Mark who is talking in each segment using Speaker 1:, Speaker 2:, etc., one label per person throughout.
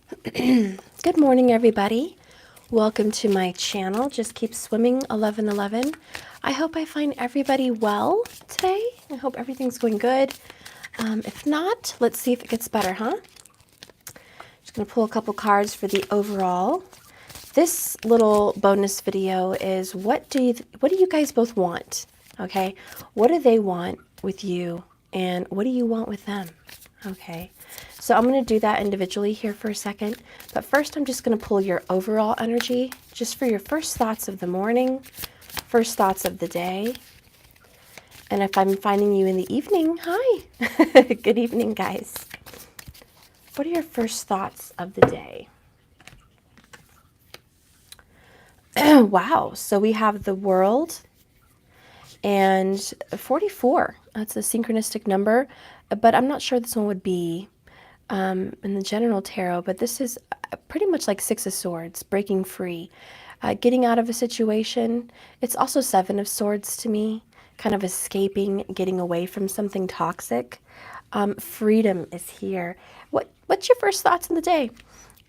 Speaker 1: Good morning, everybody. Welcome to my channel. Just keep swimming 1111. I hope I find everybody well today. I hope everything's going good. If not, let's see if it gets better, huh? Just gonna pull a couple cards for the overall. This little bonus video is what do you guys both want? Okay, what do they want with you, and what do you want with them? Okay, so I'm going to do that individually here for a second, but first I'm just going to pull your overall energy just for your first thoughts of the morning, first thoughts of the day. And if I'm finding you in the evening, hi. Good evening, guys. What are your first thoughts of the day? Wow, so we have the World and 44. That's a synchronistic number, but I'm not sure this one would be in the general tarot, but this is pretty much like Six of Swords, breaking free, getting out of a situation. It's also Seven of Swords to me, kind of escaping, getting away from something toxic. Freedom is here. What's your first thoughts in the day?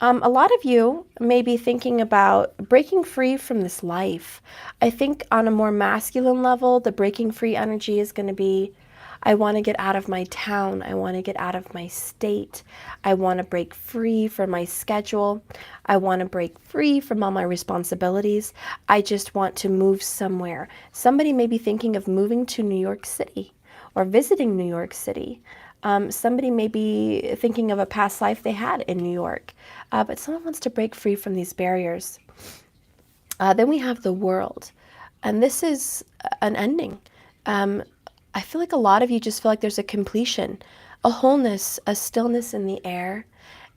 Speaker 1: A lot of you may be thinking about breaking free from this life. I think on a more masculine level, the breaking free energy is going to be, I want to get out of my town. I want to get out of my state. I want to break free from my schedule. I want to break free from all my responsibilities. I just want to move somewhere. Somebody may be thinking of moving to New York City or visiting New York City. Somebody may be thinking of a past life they had in New York, but someone wants to break free from these barriers. Then we have the World, and this is an ending. I feel like a lot of you just feel like there's a completion, a wholeness, a stillness in the air,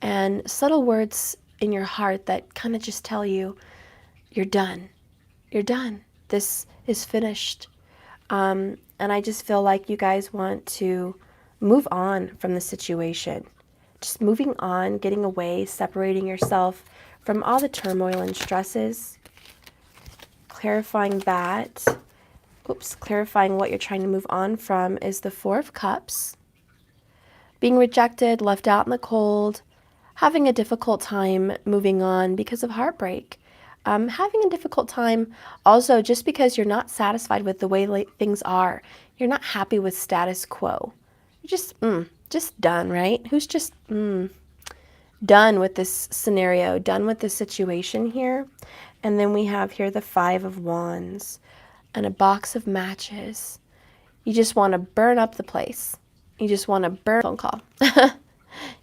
Speaker 1: and subtle words in your heart that kind of just tell you, you're done. You're done. This is finished. And I just feel like you guys want to move on from the situation. Just moving on, getting away, separating yourself from all the turmoil and stresses, clarifying that. Clarifying what you're trying to move on from is the Four of Cups. Being rejected, left out in the cold, having a difficult time moving on because of heartbreak. Having a difficult time also just because you're not satisfied with the way things are. You're not happy with status quo. You're just done, right? Who's just done with this scenario, done with this situation here? And then we have here the Five of Wands and a box of matches. You just want to burn up the place. You just want to burn a phone call.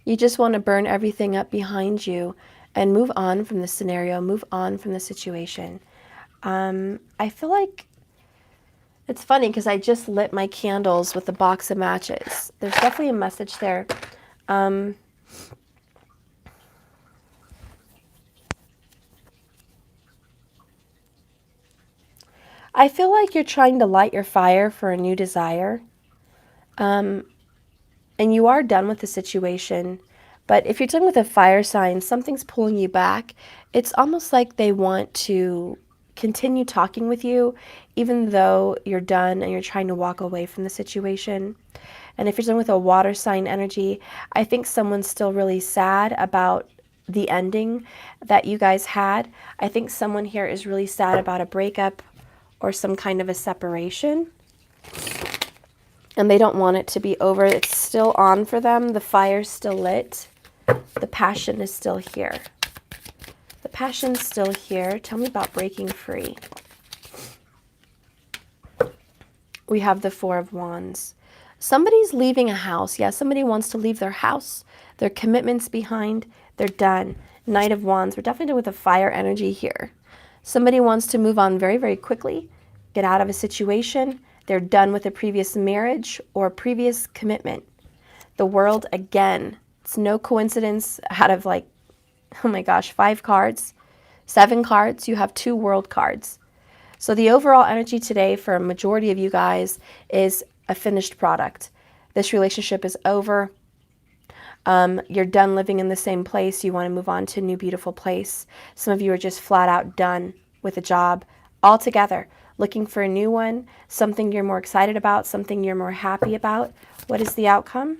Speaker 1: You just want to burn everything up behind you and move on from the scenario, move on from the situation. I feel like it's funny because I just lit my candles with a box of matches. There's definitely a message there. I feel like you're trying to light your fire for a new desire. And you are done with the situation. But if you're done with a fire sign, something's pulling you back. It's almost like they want to continue talking with you, even though you're done and you're trying to walk away from the situation. And if you're done with a water sign energy, I think someone's still really sad about the ending that you guys had. I think someone here is really sad about a breakup or some kind of a separation. And they don't want it to be over. It's still on for them. The fire's still lit. The passion is still here. The passion's still here. Tell me about breaking free. We have the Four of Wands. Somebody's leaving a house. Yeah, somebody wants to leave their house. Their commitments behind. They're done. Knight of Wands. We're definitely done with the fire energy here. Somebody wants to move on very, very quickly. Get out of a situation. They're done with a previous marriage or previous commitment. The World, again, it's no coincidence out of like, oh my gosh, 5 cards, 7 cards, you have 2 World cards. So the overall energy today for a majority of you guys is a finished product. This relationship is over. You're done living in the same place. You want to move on to a new, beautiful place. Some of you are just flat out done with a job altogether. Looking for a new one, something you're more excited about, something you're more happy about. What is the outcome?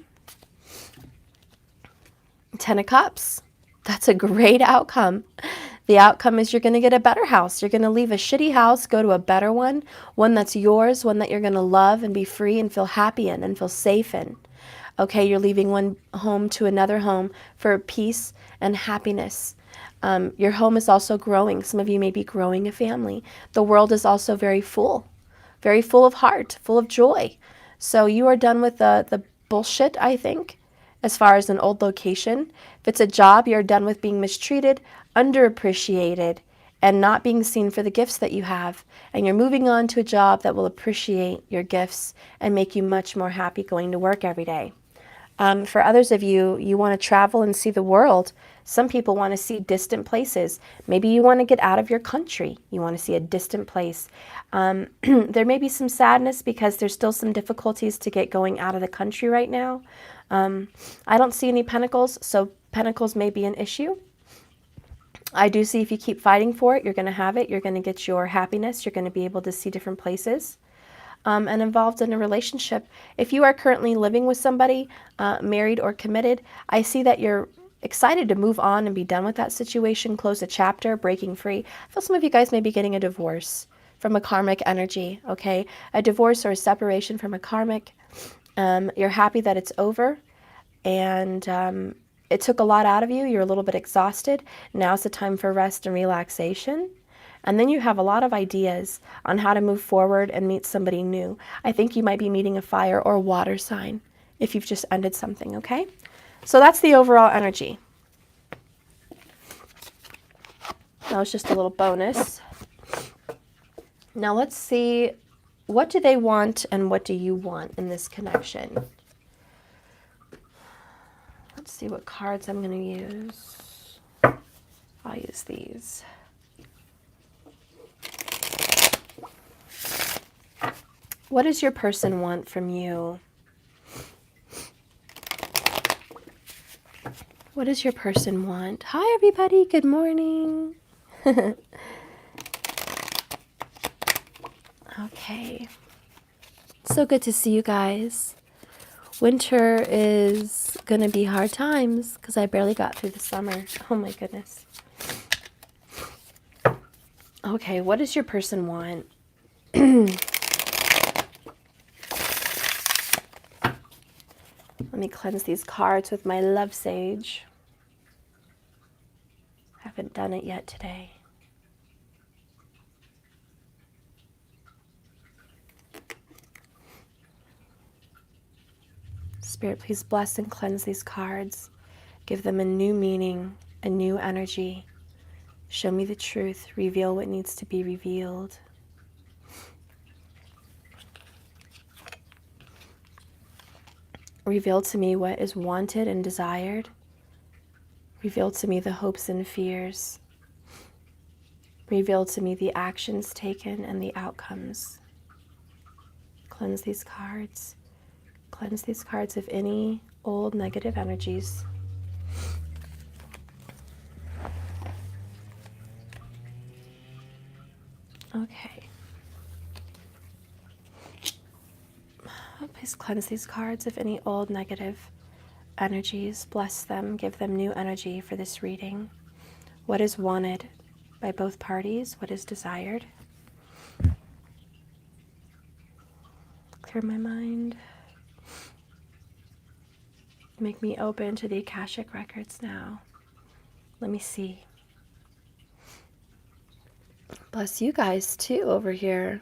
Speaker 1: 10 of Cups. That's a great outcome. The outcome is you're going to get a better house. You're going to leave a shitty house, go to a better one that's yours, one that you're going to love and be free and feel happy in and feel safe in. Okay, you're leaving one home to another home for peace and happiness. Your home is also growing. Some of you may be growing a family. The world is also very full of heart, full of joy. So you are done with the bullshit, I think, as far as an old location. If it's a job, you're done with being mistreated, underappreciated, and not being seen for the gifts that you have. And you're moving on to a job that will appreciate your gifts and make you much more happy going to work every day. For others of you, you want to travel and see the world. Some people want to see distant places. Maybe you want to get out of your country. You want to see a distant place. There may be some sadness because there's still some difficulties to get going out of the country right now. I don't see any pentacles, so pentacles may be an issue. I do see if you keep fighting for it, you're going to have it. You're going to get your happiness. You're going to be able to see different places. And involved in a relationship. If you are currently living with somebody, married or committed, I see that you're excited to move on and be done with that situation, close a chapter, breaking free. I feel some of you guys may be getting a divorce from a karmic energy, okay? A divorce or a separation from a karmic. You're happy that it's over, and it took a lot out of you. You're a little bit exhausted. Now's the time for rest and relaxation. And then you have a lot of ideas on how to move forward and meet somebody new. I think you might be meeting a fire or water sign if you've just ended something, okay? So that's the overall energy. That was just a little bonus. Now let's see, what do they want and what do you want in this connection? Let's see what cards I'm going to use. I'll use these. What does your person want from you? What does your person want? Hi, everybody. Good morning. Okay. So good to see you guys. Winter is going to be hard times because I barely got through the summer. Oh, my goodness. Okay, what does your person want? Let me cleanse these cards with my love sage. Haven't done it yet today. Spirit, please bless and cleanse these cards. Give them a new meaning, a new energy. Show me the truth. Reveal what needs to be revealed. Reveal to me what is wanted and desired. Reveal to me the hopes and fears. Reveal to me the actions taken and the outcomes. Cleanse these cards. Cleanse these cards of any old negative energies. Okay. Please cleanse these cards of any old negative energies. Bless them. Give them new energy for this reading. What is wanted by both parties? What is desired? Clear my mind. Make me open to the Akashic records now. Let me see. Bless you guys too over here.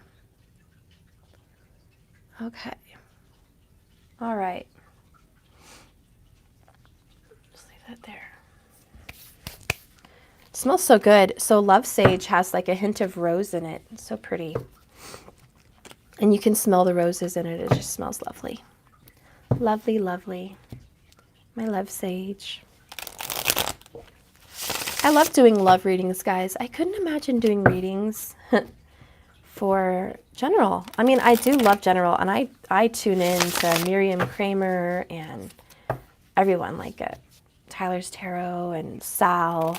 Speaker 1: Okay. All right. Just leave that there. It smells so good. So Love Sage has like a hint of rose in it. It's so pretty. And you can smell the roses in it. It just smells lovely. Lovely, lovely. My Love Sage. I love doing love readings, guys. I couldn't imagine doing readings for general. I mean, I do love general, and I tune in to Miriam Kramer and everyone like Tyler's Tarot and Sal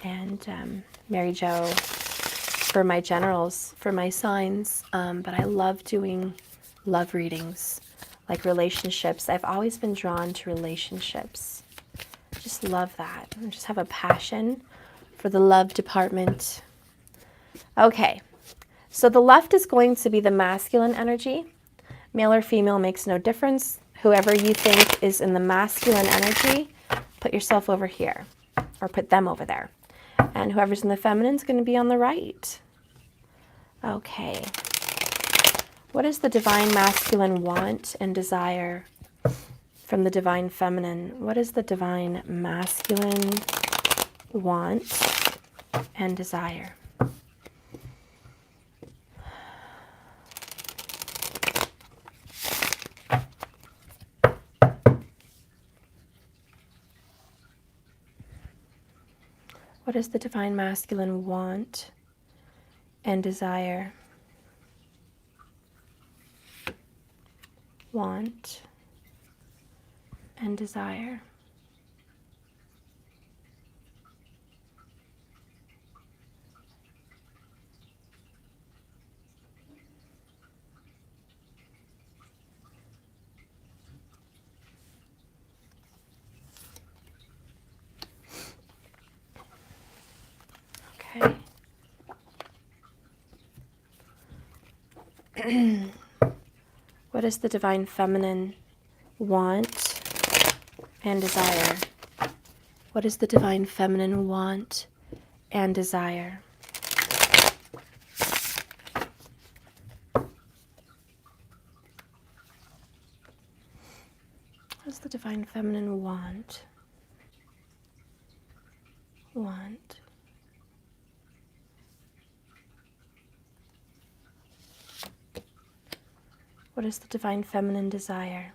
Speaker 1: and Mary Jo for my generals, for my signs. But I love doing love readings, like relationships. I've always been drawn to relationships. Just love that. I just have a passion for the love department. Okay, so the left is going to be the masculine energy. Male or female makes no difference. Whoever you think is in the masculine energy, put yourself over here, or put them over there. And whoever's in the feminine is going to be on the right. Okay. What does the divine masculine want and desire from the divine feminine? What does the divine masculine want and desire? What does the divine masculine want and desire? Want and desire. Okay. What does the divine feminine want and desire? What does the divine feminine want and desire? What does the divine feminine want? Want. What is the divine feminine desire?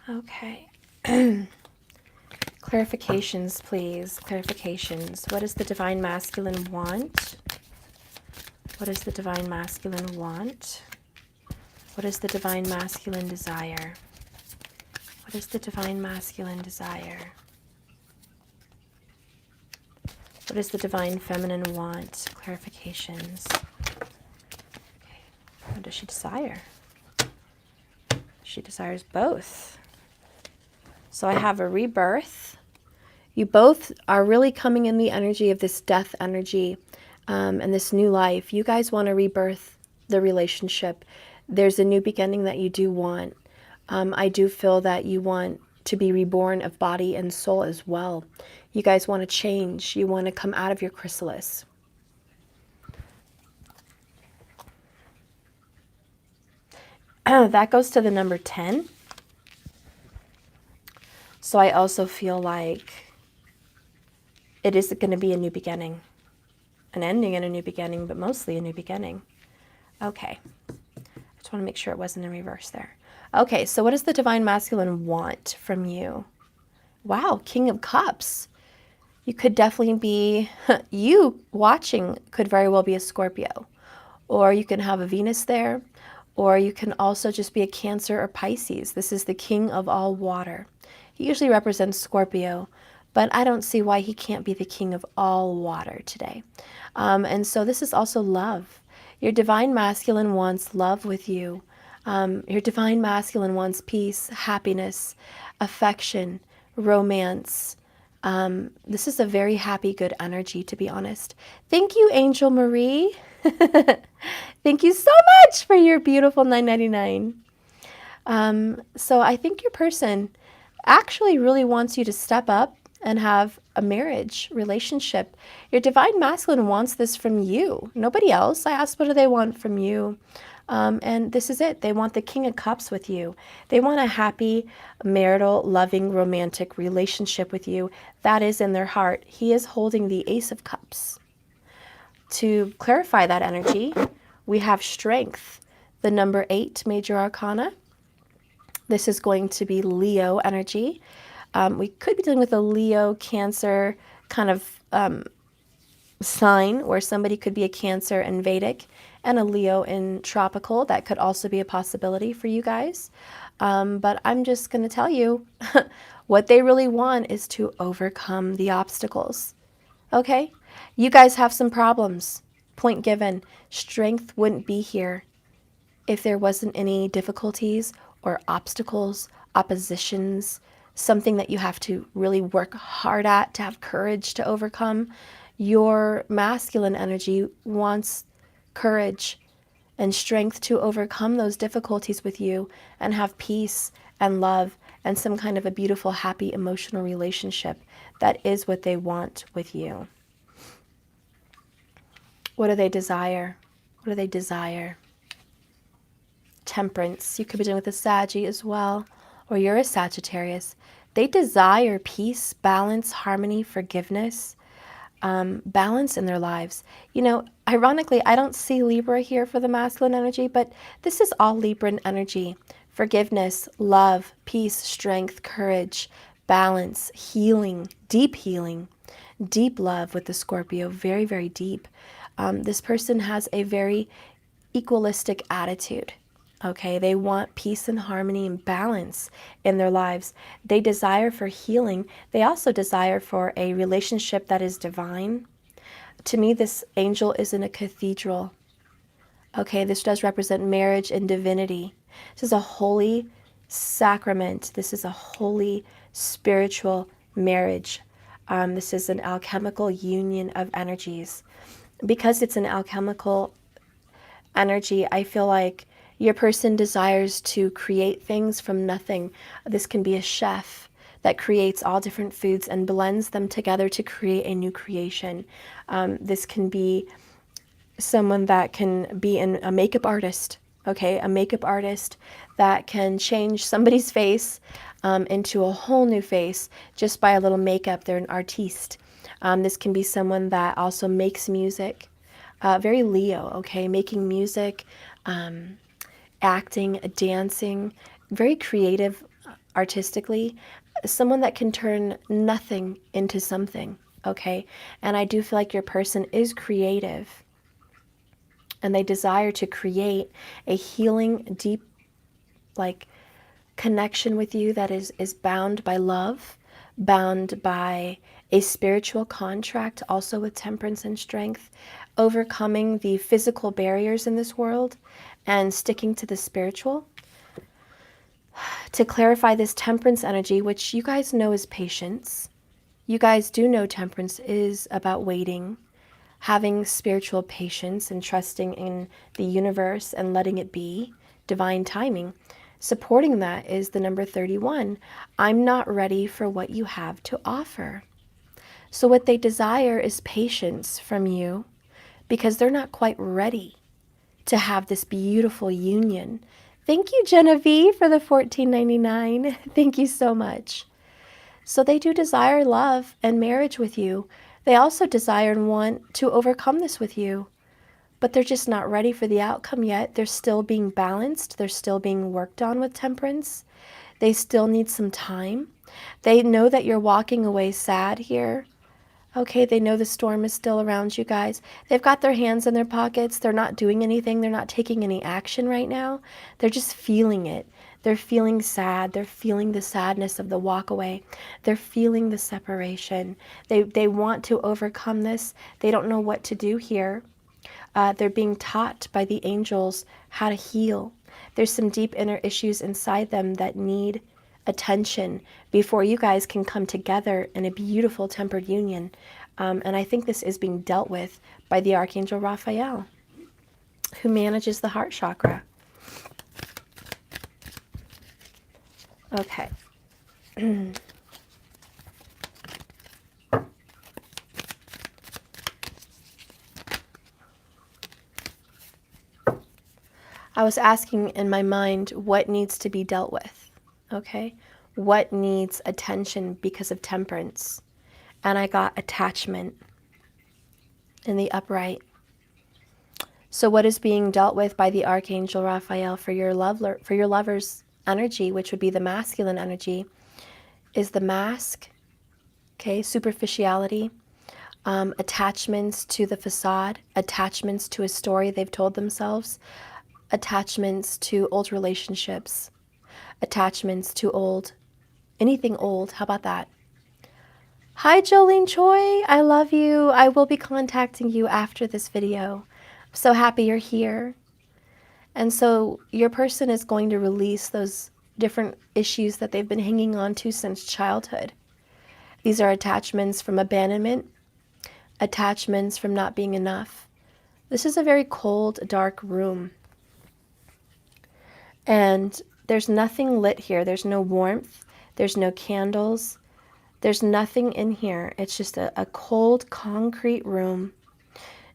Speaker 1: Okay. Clarifications, please. Clarifications. What does the divine masculine want? What does the divine masculine want? What is the divine masculine desire? What is the divine masculine desire? What does the divine feminine want? Clarifications. Okay. What does she desire? She desires both. So I have a rebirth. You both are really coming in the energy of this death energy and this new life. You guys want to rebirth the relationship. There's a new beginning that you do want. I do feel that you want to be reborn of body and soul as well. You guys want to change. You want to come out of your chrysalis. That goes to the number 10. So I also feel like it is going to be a new beginning. An ending and a new beginning, but mostly a new beginning. Okay. I just want to make sure it wasn't in reverse there. Okay, so what does the divine masculine want from you? Wow, King of Cups. You could definitely be, you watching could very well be a Scorpio. Or you can have a Venus there. Or you can also just be a Cancer or Pisces. This is the king of all water. He usually represents Scorpio, but I don't see why he can't be the king of all water today. And so this is also love. Your divine masculine wants love with you. Your divine masculine wants peace, happiness, affection, romance. This is a very happy, good energy, to be honest. Thank you, Angel Marie. Thank you so much for your beautiful $9.99. So I think your person actually really wants you to step up and have a marriage relationship. Your divine masculine wants this from you, nobody else. I asked, what do they want from you? And this is it. They want the King of Cups with you. They want a happy, marital, loving, romantic relationship with you. That is in their heart. He is holding the Ace of Cups. To clarify that energy, we have Strength, the number 8 major arcana. This is going to be Leo energy. We could be dealing with a Leo, Cancer kind of sign, where somebody could be a Cancer in Vedic and a Leo in tropical. That could also be a possibility for you guys. But I'm just going to tell you what they really want is to overcome the obstacles. Okay? You guys have some problems. Point given. Strength wouldn't be here if there wasn't any difficulties or obstacles, oppositions, something that you have to really work hard at to have courage to overcome. Your masculine energy wants courage and strength to overcome those difficulties with you and have peace and love and some kind of a beautiful, happy, emotional relationship. That is what they want with you. What do they desire? What do they desire? Temperance. You could be dealing with a Saggy as well, or you're a Sagittarius. They desire peace, balance, harmony, forgiveness, balance in their lives. You know, ironically, I don't see Libra here for the masculine energy, but this is all Libran energy. Forgiveness, love, peace, strength, courage, balance, healing, deep love with the Scorpio, very, very deep. This person has a very equalistic attitude. Okay, they want peace and harmony and balance in their lives. They desire for healing. They also desire for a relationship that is divine. To me, this angel is in a cathedral. Okay, this does represent marriage and divinity. This is a holy sacrament. This is a holy spiritual marriage. This is an alchemical union of energies. Because it's an alchemical energy, I feel like your person desires to create things from nothing. This can be a chef that creates all different foods and blends them together to create a new creation. This can be someone that can be a makeup artist, okay? A makeup artist that can change somebody's face into a whole new face just by a little makeup. They're an artiste. This can be someone that also makes music. Very Leo, okay? Making music, acting, dancing, very creative artistically, someone that can turn nothing into something, okay? And I do feel like your person is creative and they desire to create a healing, deep, like, connection with you that is bound by love, bound by a spiritual contract, also with temperance and strength, overcoming the physical barriers in this world and sticking to the spiritual. To clarify this temperance energy, which you guys know is patience, you guys do know temperance is about waiting, having spiritual patience and trusting in the universe and letting it be, divine timing. Supporting that is the number 31. I'm not ready for what you have to offer. So what they desire is patience from you because they're not quite ready to have this beautiful union. Thank you, Genevieve, for the $14.99. Thank you so much. So they do desire love and marriage with you. They also desire and want to overcome this with you, but they're just not ready for the outcome yet. They're still being balanced. They're still being worked on with temperance. They still need some time. They know that you're walking away sad here. Okay, they know the storm is still around you guys. They've got their hands in their pockets. They're not doing anything. They're not taking any action right now. They're just feeling it. They're feeling sad. They're feeling the sadness of the walk away. They're feeling the separation. They want to overcome this. They don't know what to do here. They're being taught by the angels how to heal. There's some deep inner issues inside them that need attention before you guys can come together in a beautiful tempered union. And I think this is being dealt with by the Archangel Raphael, who manages the heart chakra. Okay. I was asking in my mind what needs to be dealt with, okay? What needs attention because of temperance? And I got attachment in the upright. So what is being dealt with by the Archangel Raphael for your lover's energy, which would be the masculine energy, is the mask, okay, superficiality, attachments to the facade, attachments to a story they've told themselves, attachments to old relationships, attachments to anything old. How about that? Hi, Jolene Choi. I love you. I will be contacting you after this video. I'm so happy you're here. And so your person is going to release those different issues that they've been hanging on to since childhood. These are attachments from abandonment, attachments from not being enough. This is a very cold, dark room. And there's nothing lit here. There's no warmth. There's no candles. There's nothing in here. It's just a cold, concrete room.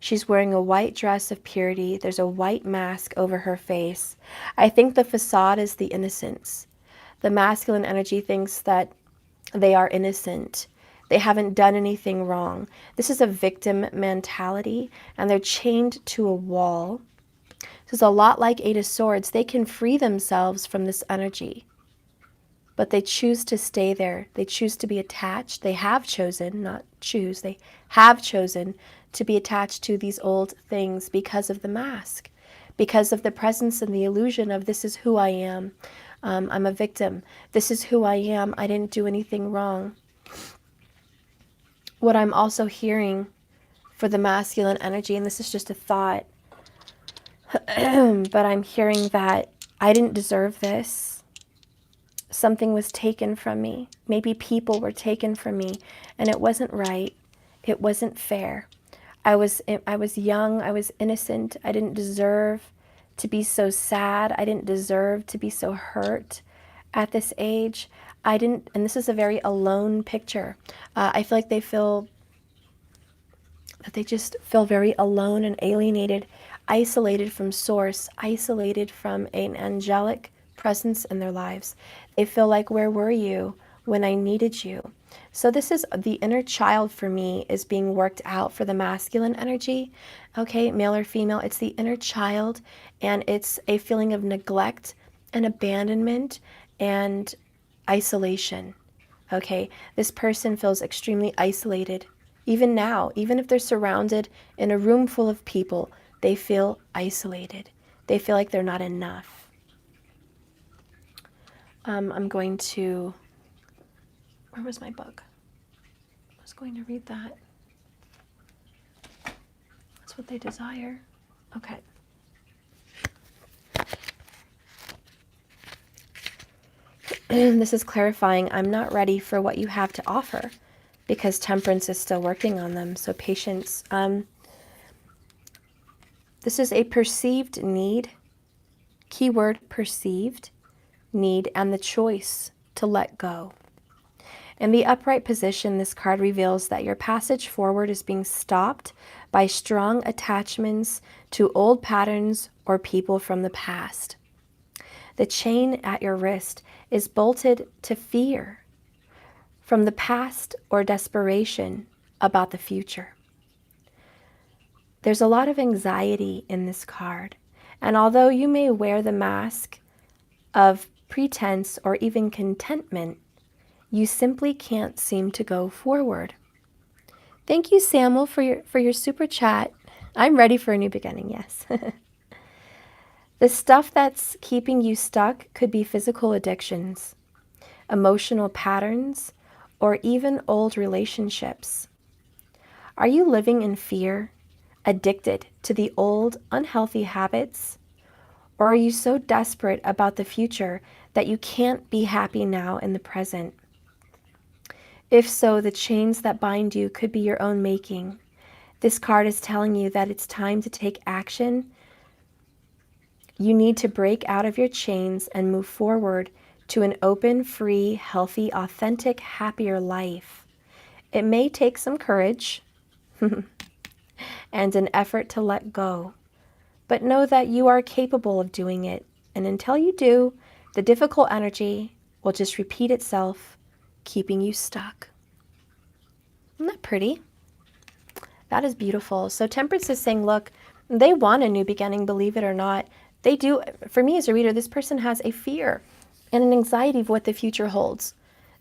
Speaker 1: She's wearing a white dress of purity. There's a white mask over her face. I think the facade is the innocence. The masculine energy thinks that they are innocent. They haven't done anything wrong. This is a victim mentality, and they're chained to a wall. This is a lot like Eight of Swords. They can free themselves from this energy, but they choose to stay there. They choose to be attached. They have chosen, not choose, they have chosen to be attached to these old things because of the mask, because of the presence and the illusion of this is who I am. I'm a victim. This is who I am. I didn't do anything wrong. What I'm also hearing for the masculine energy, and this is just a thought, but I'm hearing that I didn't deserve this. Something was taken from me. Maybe people were taken from me, and it wasn't right. It wasn't fair. I was young. I was innocent. I didn't deserve to be so sad. I didn't deserve to be so hurt at this age. I didn't, and this is a very alone picture. I feel like they just feel very alone and alienated, isolated from source, isolated from an angelic presence in their lives. They feel like, where were you when I needed you? So this is the inner child for me is being worked out for the masculine energy. Okay, male or female, it's the inner child, and it's a feeling of neglect and abandonment and isolation. Okay, this person feels extremely isolated. Even now, even if they're surrounded in a room full of people, they feel isolated. They feel like they're not enough. I'm going to, where was my book? I was going to read that. That's what they desire. Okay. This is clarifying. I'm not ready for what you have to offer because Temperance is still working on them. So patience. This is a perceived need. Keyword perceived need and the choice to let go. In the upright position, this card reveals that your passage forward is being stopped by strong attachments to old patterns or people from the past. The chain at your wrist is bolted to fear from the past or desperation about the future. There's a lot of anxiety in this card, and although you may wear the mask of pretense or even contentment, you simply can't seem to go forward. Thank you, Samuel, for your super chat. I'm ready for a new beginning, yes. The stuff that's keeping you stuck could be physical addictions, emotional patterns, or even old relationships. Are you living in fear, addicted to the old, unhealthy habits? Or are you so desperate about the future that you can't be happy now in the present? If so, the chains that bind you could be your own making. This card is telling you that it's time to take action. You need to break out of your chains and move forward to an open, free, healthy, authentic, happier life. It may take some courage and an effort to let go, but know that you are capable of doing it. And until you do, the difficult energy will just repeat itself, keeping you stuck. Isn't that pretty? That is beautiful. So Temperance is saying, look, they want a new beginning, believe it or not. They do. For me as a reader, this person has a fear and an anxiety of what the future holds.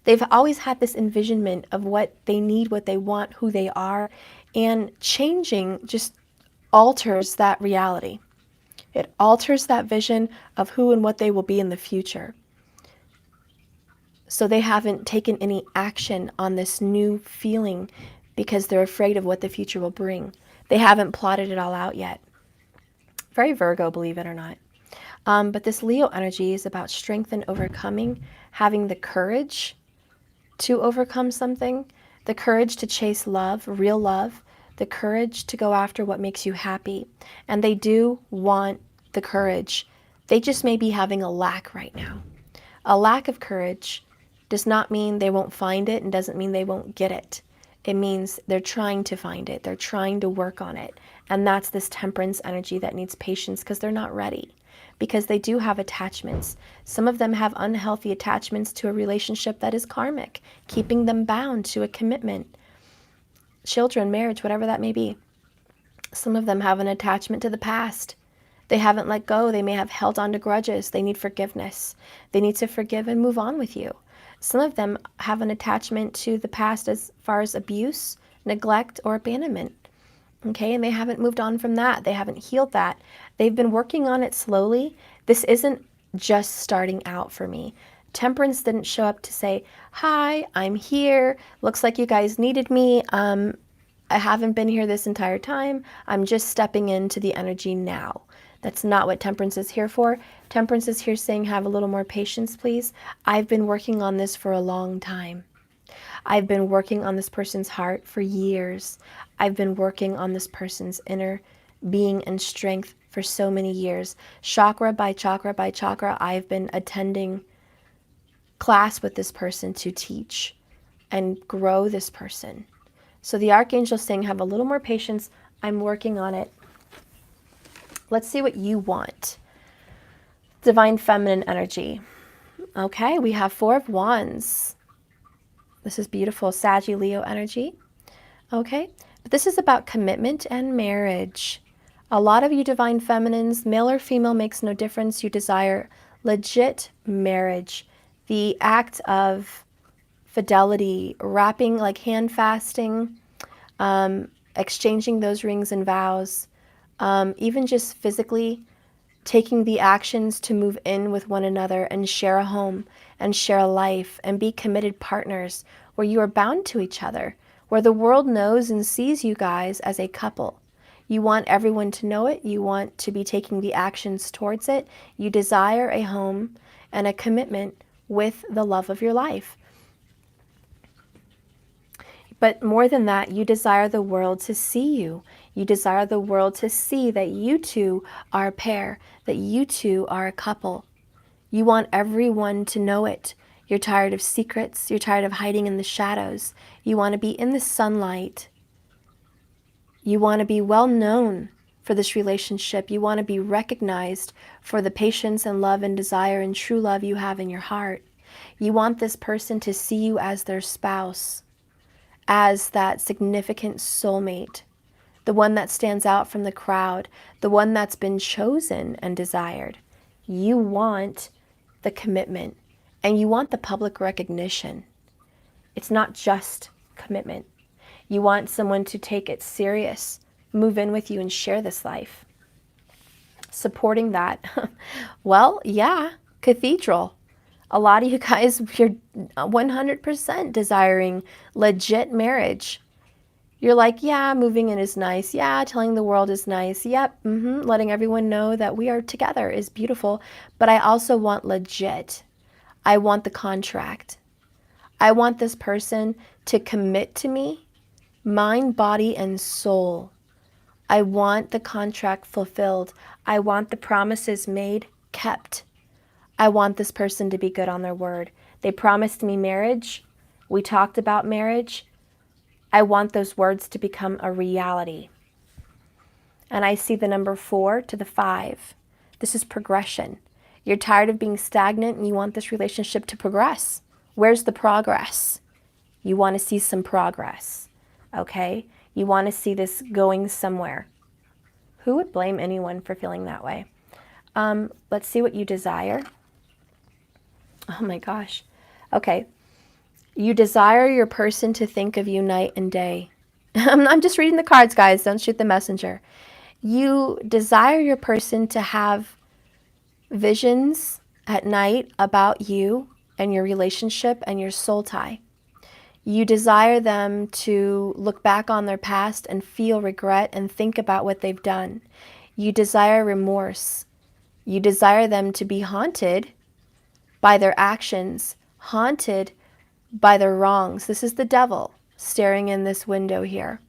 Speaker 1: They've always had this envisionment of what they need, what they want, who they are, and changing just alters that reality. It alters that vision of who and what they will be in the future. So they haven't taken any action on this new feeling because they're afraid of what the future will bring. They haven't plotted it all out yet. Very Virgo, believe it or not. But this Leo energy is about strength and overcoming, having the courage to overcome something, the courage to chase love, real love, the courage to go after what makes you happy. And they do want the courage. They just may be having a lack right now. A lack of courage does not mean they won't find it and doesn't mean they won't get it. It means they're trying to find it. They're trying to work on it. And that's this temperance energy that needs patience because they're not ready. Because they do have attachments. Some of them have unhealthy attachments to a relationship that is karmic, keeping them bound to a commitment. Children, marriage, whatever that may be. Some of them have an attachment to the past. They haven't let go. They may have held on to grudges. They need forgiveness. They need to forgive and move on with you. Some of them have an attachment to the past as far as abuse, neglect, or abandonment. Okay, and they haven't moved on from that. They haven't healed that. They've been working on it slowly. This isn't just starting out for me. Temperance didn't show up to say, hi, I'm here. Looks like you guys needed me. I haven't been here this entire time. I'm just stepping into the energy now. That's not what Temperance is here for. Temperance is here saying, have a little more patience, please. I've been working on this for a long time. I've been working on this person's heart for years. I've been working on this person's inner being and strength for so many years. Chakra by chakra by chakra, I've been attending class with this person to teach and grow this person. So the Archangel's saying, have a little more patience. I'm working on it. Let's see what you want. Divine Feminine energy. Okay, we have Four of Wands. This is beautiful. Saggy Leo energy. Okay, but this is about commitment and marriage. A lot of you Divine Feminines, male or female makes no difference. You desire legit marriage. The act of fidelity, wrapping, like hand fasting, exchanging those rings and vows, even just physically taking the actions to move in with one another and share a home and share a life and be committed partners where you are bound to each other, where the world knows and sees you guys as a couple. You want everyone to know it. You want to be taking the actions towards it. You desire a home and a commitment with the love of your life. But more than that, you desire the world to see you. You desire the world to see that you two are a pair, that you two are a couple. You want everyone to know it. You're tired of secrets. You're tired of hiding in the shadows. You want to be in the sunlight. You want to be well known for this relationship. You want to be recognized for the patience and love and desire and true love you have in your heart. You want this person to see you as their spouse, as that significant soulmate, the one that stands out from the crowd, the one that's been chosen and desired. You want the commitment and you want the public recognition. It's not just commitment. You want someone to take it serious, move in with you and share this life. Supporting that. Well, yeah, cathedral. A lot of you guys, you're 100% desiring legit marriage. You're like, yeah, moving in is nice. Yeah, telling the world is nice. Yep, letting everyone know that we are together is beautiful. But I also want legit. I want the contract. I want this person to commit to me, mind, body, and soul. I want the contract fulfilled. I want the promises made, kept. I want this person to be good on their word. They promised me marriage. We talked about marriage. I want those words to become a reality. And I see the number 4 to the 5. This is progression. You're tired of being stagnant and you want this relationship to progress. Where's the progress? You want to see some progress, okay? You want to see this going somewhere. Who would blame anyone for feeling that way? Let's see what you desire. Oh my gosh. Okay. You desire your person to think of you night and day. I'm just reading the cards, guys. Don't shoot the messenger. You desire your person to have visions at night about you and your relationship and your soul tie. You desire them to look back on their past and feel regret and think about what they've done. You desire remorse. You desire them to be haunted by their actions, haunted by their wrongs. This is the devil staring in this window here.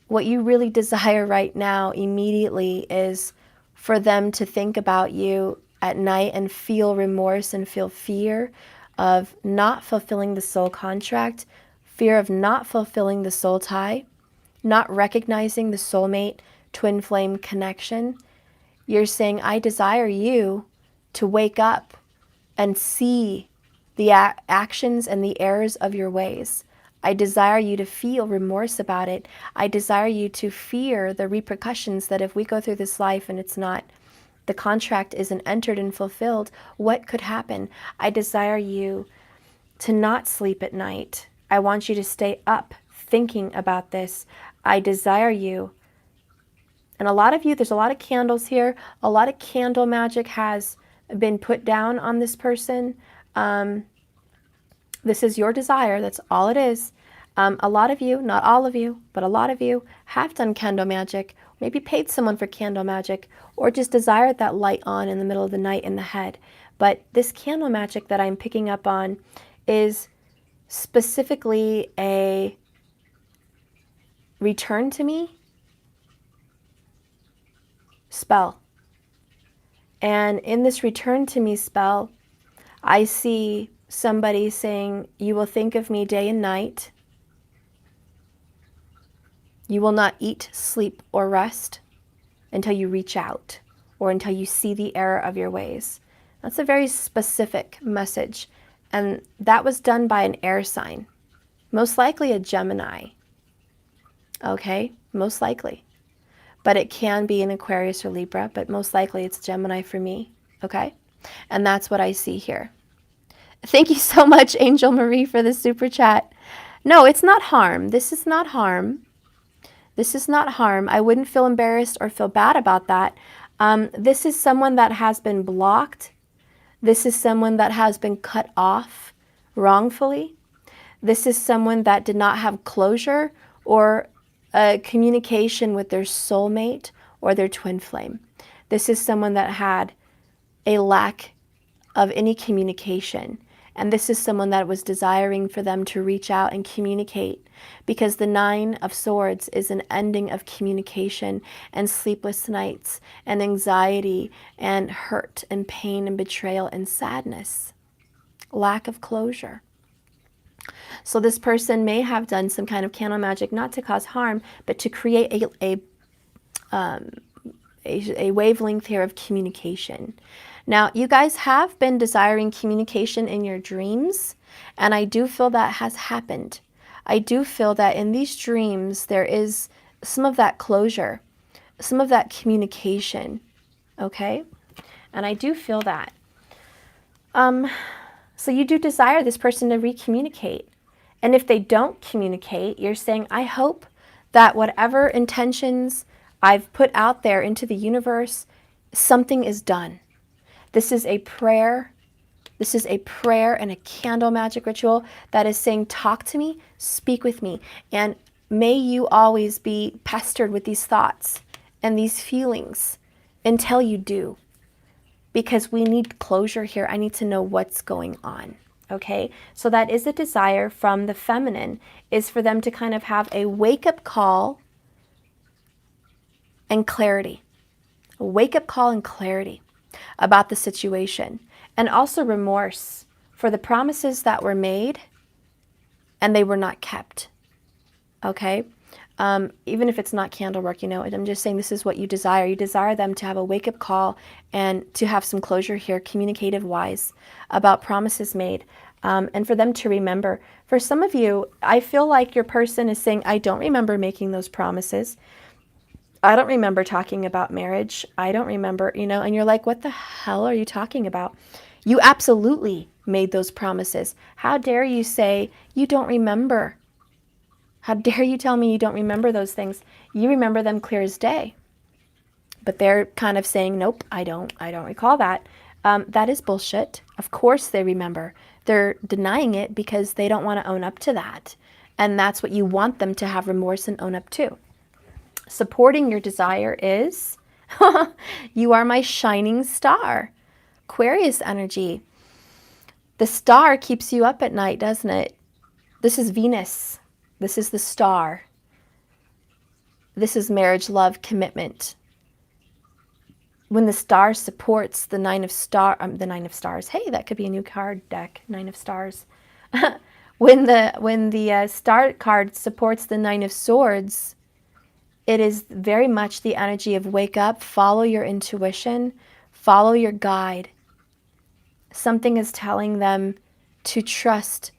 Speaker 1: What you really desire right now immediately is for them to think about you at night and feel remorse and feel fear of not fulfilling the soul contract, fear of not fulfilling the soul tie, not recognizing the soulmate twin flame connection. You're saying, I desire you to wake up and see the actions and the errors of your ways. I desire you to feel remorse about it. I desire you to fear the repercussions that if we go through this life and it's not, the contract isn't entered and fulfilled, what could happen? I desire you to not sleep at night. I want you to stay up thinking about this. I desire you. And a lot of you, there's a lot of candles here. A lot of candle magic has been put down on this person. This is your desire. That's all it is. A lot of you, not all of you, but a lot of you have done candle magic, maybe paid someone for candle magic, or just desired that light on in the middle of the night in the head. But this candle magic that I'm picking up on is specifically a return to me spell. And in this return to me spell, I see somebody saying, you will think of me day and night. You will not eat, sleep, or rest until you reach out or until you see the error of your ways. That's a very specific message. And that was done by an air sign, most likely a Gemini. Okay, most likely. But it can be an Aquarius or Libra, but most likely it's Gemini for me. Okay, and that's what I see here. Thank you so much, Angel Marie, for the super chat. No, it's not harm. This is not harm. This is not harm. I wouldn't feel embarrassed or feel bad about that. This is someone that has been blocked. This is someone that has been cut off wrongfully. This is someone that did not have closure or communication with their soulmate or their twin flame. This is someone that had a lack of any communication. And this is someone that was desiring for them to reach out and communicate, because the 9 of Swords is an ending of communication and sleepless nights and anxiety and hurt and pain and betrayal and sadness, lack of closure. So this person may have done some kind of candle magic, not to cause harm, but to create a wavelength here of communication. Now, you guys have been desiring communication in your dreams, and I do feel that has happened. I do feel that in these dreams, there is some of that closure, some of that communication, okay? And I do feel that. So you do desire this person to recommunicate. And if they don't communicate, you're saying, I hope that whatever intentions I've put out there into the universe, something is done. This is a prayer. This is a prayer and a candle magic ritual that is saying, talk to me, speak with me. And may you always be pestered with these thoughts and these feelings until you do. Because we need closure here. I need to know what's going on. Okay, so that is a desire from the feminine, is for them to kind of have a wake-up call and clarity. A wake-up call and clarity about the situation. And also remorse for the promises that were made and they were not kept. Okay, even if it's not candle work, you know, I'm just saying this is what you desire. You desire them to have a wake-up call and to have some closure here, communicative-wise, about promises made, and for them to remember. For some of you, I feel like your person is saying, I don't remember making those promises. I don't remember talking about marriage. I don't remember, you know, and you're like, what the hell are you talking about? You absolutely made those promises. How dare you say you don't remember? How dare you tell me you don't remember those things? You remember them clear as day. But they're kind of saying, nope, I don't recall that. That is bullshit. Of course they remember. They're denying it because they don't want to own up to that. And that's what you want them to have remorse and own up to. Supporting your desire is, you are my shining star. Aquarius energy. The star keeps you up at night, doesn't it? This is Venus. This is the star. This is marriage, love, commitment. When the star supports the the 9 of stars. Hey, that could be a new card deck, 9 of stars. when the star card supports the 9 of swords, it is very much the energy of wake up, follow your intuition, follow your guide. Something is telling them to trust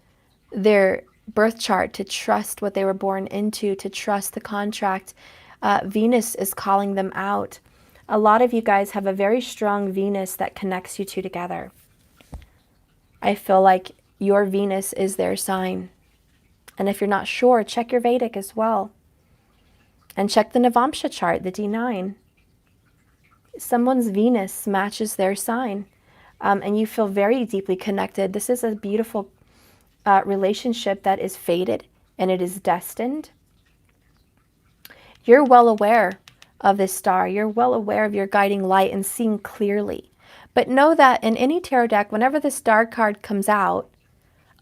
Speaker 1: their birth chart, to trust what they were born into, to trust the contract. Venus is calling them out. A lot of you guys have a very strong Venus that connects you two together. I feel like your Venus is their sign. And if you're not sure, check your Vedic as well. And check the Navamsha chart, the D9. Someone's Venus matches their sign. And you feel very deeply connected. This is a beautiful relationship that is fated and it is destined. You're well aware of this star. You're well aware of your guiding light and seeing clearly. But know that in any tarot deck, whenever the star card comes out,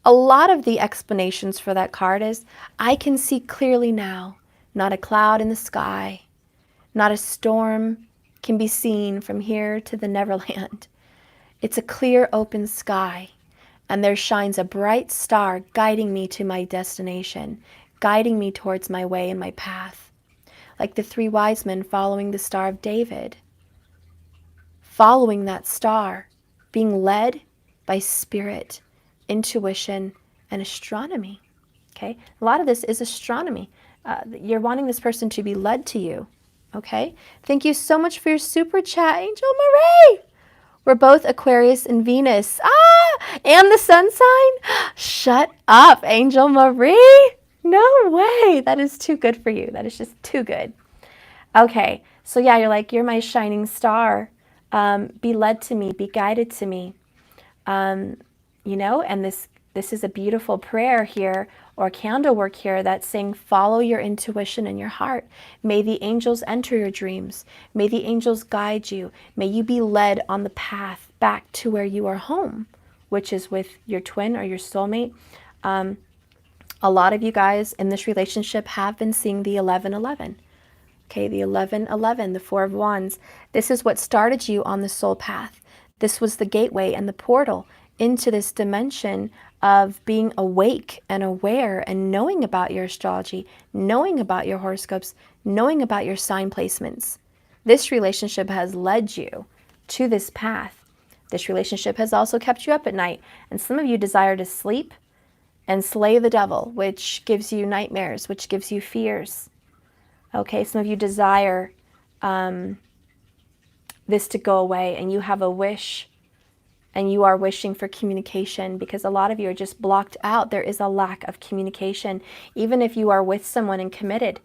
Speaker 1: a lot of the explanations for that card is, I can see clearly now. Not a cloud in the sky. Not a storm can be seen from here to the Neverland. It's a clear, open sky. And there shines a bright star guiding me to my destination, guiding me towards my way and my path. Like the 3 wise men following the Star of David. Following that star, being led by spirit, intuition, and astronomy. Okay? A lot of this is astronomy. You're wanting this person to be led to you. Okay? Thank you so much for your super chat, Angel Marie. We're both Aquarius and Venus. And the sun sign? Shut up, Angel Marie. No way. That is too good for you. That is just too good. Okay. So yeah, you're like, you're my shining star. Be led to me. Be guided to me. You know, and this is a beautiful prayer here or candle work here that's saying, follow your intuition and your heart. May the angels enter your dreams. May the angels guide you. May you be led on the path back to where you are home, which is with your twin or your soulmate. A lot of you guys in this relationship have been seeing the 11-11. Okay, the 11-11, the 4 of Wands. This is what started you on the soul path. This was the gateway and the portal into this dimension of being awake and aware and knowing about your astrology, knowing about your horoscopes, knowing about your sign placements. This relationship has led you to this path. This relationship has also kept you up at night. And some of you desire to sleep and slay the devil, which gives you nightmares, which gives you fears. Okay, some of you desire this to go away, and you have a wish, and you are wishing for communication, because a lot of you are just blocked out. There is a lack of communication. Even if you are with someone and committed,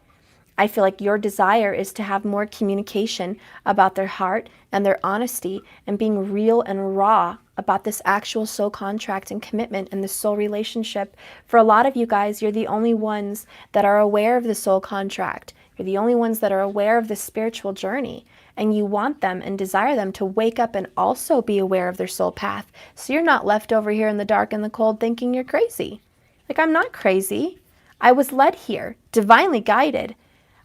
Speaker 1: I feel like your desire is to have more communication about their heart and their honesty and being real and raw about this actual soul contract and commitment and the soul relationship. For a lot of you guys, you're the only ones that are aware of the soul contract. You're the only ones that are aware of the spiritual journey, and you want them and desire them to wake up and also be aware of their soul path. So you're not left over here in the dark and the cold thinking you're crazy. Like, I'm not crazy. I was led here, divinely guided.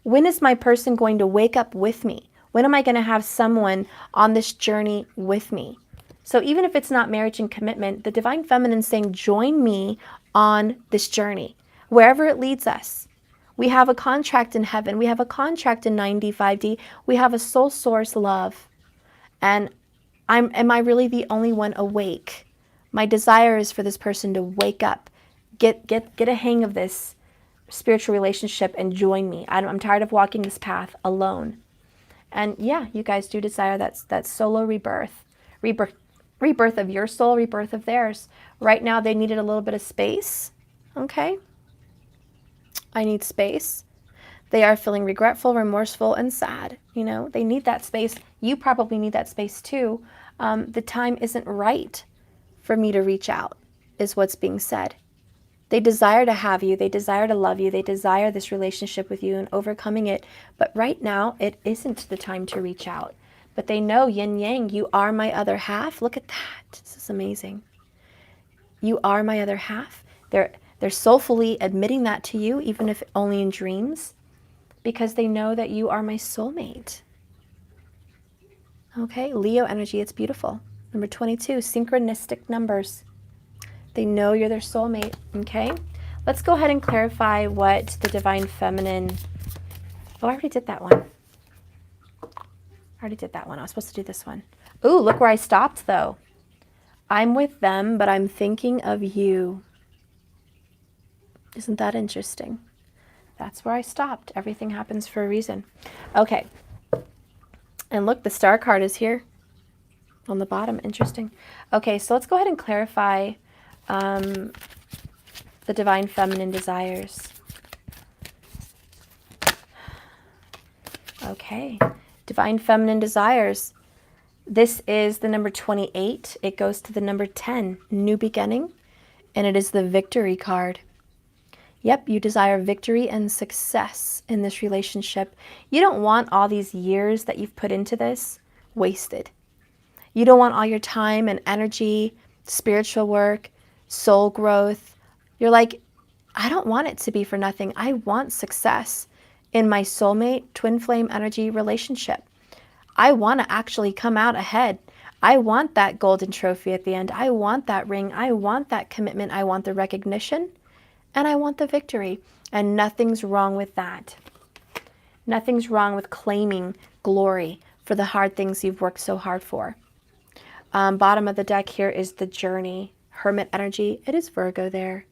Speaker 1: When is my person going to wake up with me? When am I going to have someone on this journey with me? So even if it's not marriage and commitment, the divine feminine is saying, join me on this journey, wherever it leads us. We have a contract in heaven. We have a contract in 9D, 5D. We have a soul source love. And am I really the only one awake? My desire is for this person to wake up, get a hang of this spiritual relationship and join me. I'm tired of walking this path alone. And yeah, you guys do desire that solo rebirth. rebirth of your soul, rebirth of theirs. Right now, they needed a little bit of space. Okay. I need space. They are feeling regretful, remorseful, and sad. You know, they need that space. You probably need that space too. The time isn't right for me to reach out, is what's being said. They desire to have you. They desire to love you. They desire this relationship with you and overcoming it. But right now, it isn't the time to reach out. But they know, yin yang, you are my other half. Look at that. This is amazing. You are my other half. They're soulfully admitting that to you, even if only in dreams, because they know that you are my soulmate. Okay, Leo energy, it's beautiful. Number 22, synchronistic numbers. They know you're their soulmate, okay? Let's go ahead and clarify what the Divine Feminine... Oh, I already did that one. I was supposed to do this one. Ooh, look where I stopped, though. I'm with them, but I'm thinking of you. Isn't that interesting? That's where I stopped. Everything happens for a reason. Okay. And look, the star card is here on the bottom. Interesting. Okay, so let's go ahead and clarify the Divine Feminine desires. Okay. Divine Feminine desires. This is the number 28. It goes to the number 10, new beginning, and it is the victory card. Yep, you desire victory and success in this relationship. You don't want all these years that you've put into this wasted. You don't want all your time and energy, spiritual work, soul growth. You're like, I don't want it to be for nothing. I want success in my soulmate, twin flame energy relationship. I want to actually come out ahead. I want that golden trophy at the end. I want that ring. I want that commitment. I want the recognition. And I want the victory. And nothing's wrong with that. Nothing's wrong with claiming glory for the hard things you've worked so hard for. Bottom of the deck here is the journey. Hermit energy. It is Virgo there.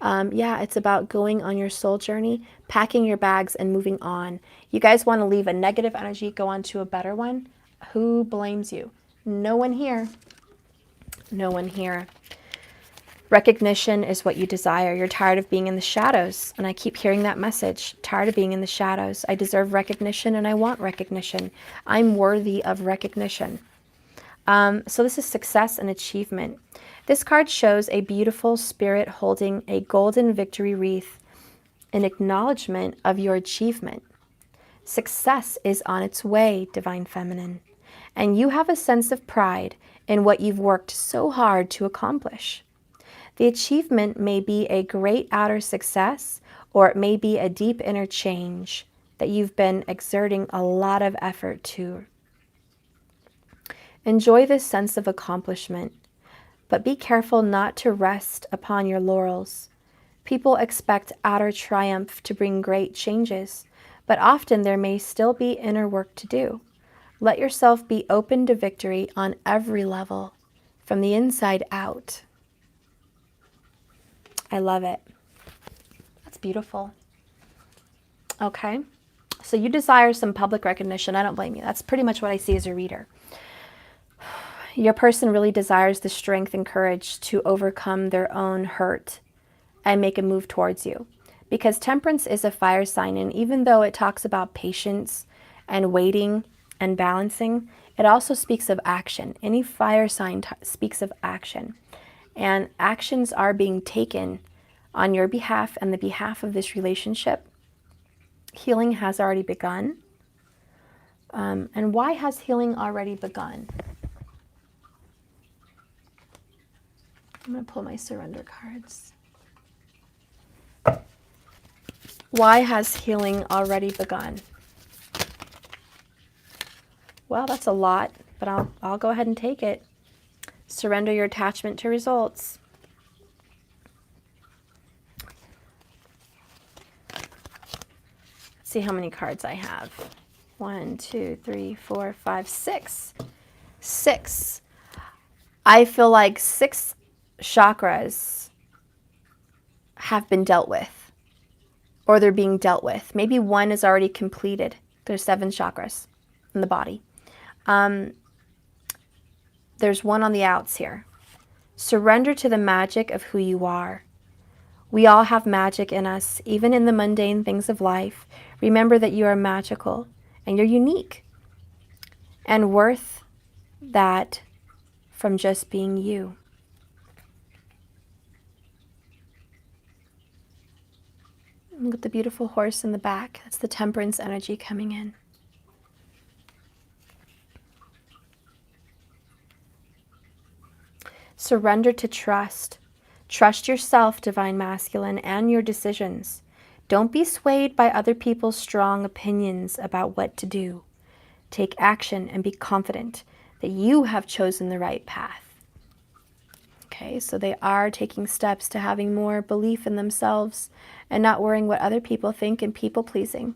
Speaker 1: Yeah, it's about going on your soul journey, packing your bags and moving on. You guys want to leave a negative energy, go on to a better one. Who blames you? No one here. No one here. Recognition is what you desire. You're tired of being in the shadows. And I keep hearing that message. Tired of being in the shadows. I deserve recognition and I want recognition. I'm worthy of recognition. So this is success and achievement. This card shows a beautiful spirit holding a golden victory wreath in acknowledgement of your achievement. Success is on its way, Divine Feminine. And you have a sense of pride in what you've worked so hard to accomplish. The achievement may be a great outer success, or it may be a deep inner change that you've been exerting a lot of effort to. Enjoy this sense of accomplishment, but be careful not to rest upon your laurels. People expect outer triumph to bring great changes, but often there may still be inner work to do. Let yourself be open to victory on every level, from the inside out. I love it. That's beautiful. Okay, so you desire some public recognition. I don't blame you. That's pretty much what I see as a reader. Your person really desires the strength and courage to overcome their own hurt and make a move towards you. Because Temperance is a fire sign, and even though it talks about patience and waiting and balancing, it also speaks of action. Any fire sign speaks of action. And actions are being taken on your behalf and the behalf of this relationship. Healing has already begun. And why has healing already begun? I'm going to pull my surrender cards. Why has healing already begun? Well, that's a lot, but I'll go ahead and take it. Surrender your attachment to results. Let's see how many cards I have. 1, 2, 3, 4, 5, 6. 6. I feel like 6 chakras have been dealt with, or they're being dealt with. Maybe 1 is already completed. There's 7 chakras in the body. there's one on the outs here. Surrender to the magic of who you are. We all have magic in us, even in the mundane things of life. Remember that you are magical and you're unique and worth that from just being you. Look at the beautiful horse in the back. That's the temperance energy coming in. Surrender to trust. Trust yourself, Divine Masculine, and your decisions. Don't be swayed by other people's strong opinions about what to do. Take action and be confident that you have chosen the right path. Okay, so they are taking steps to having more belief in themselves and not worrying what other people think and people pleasing.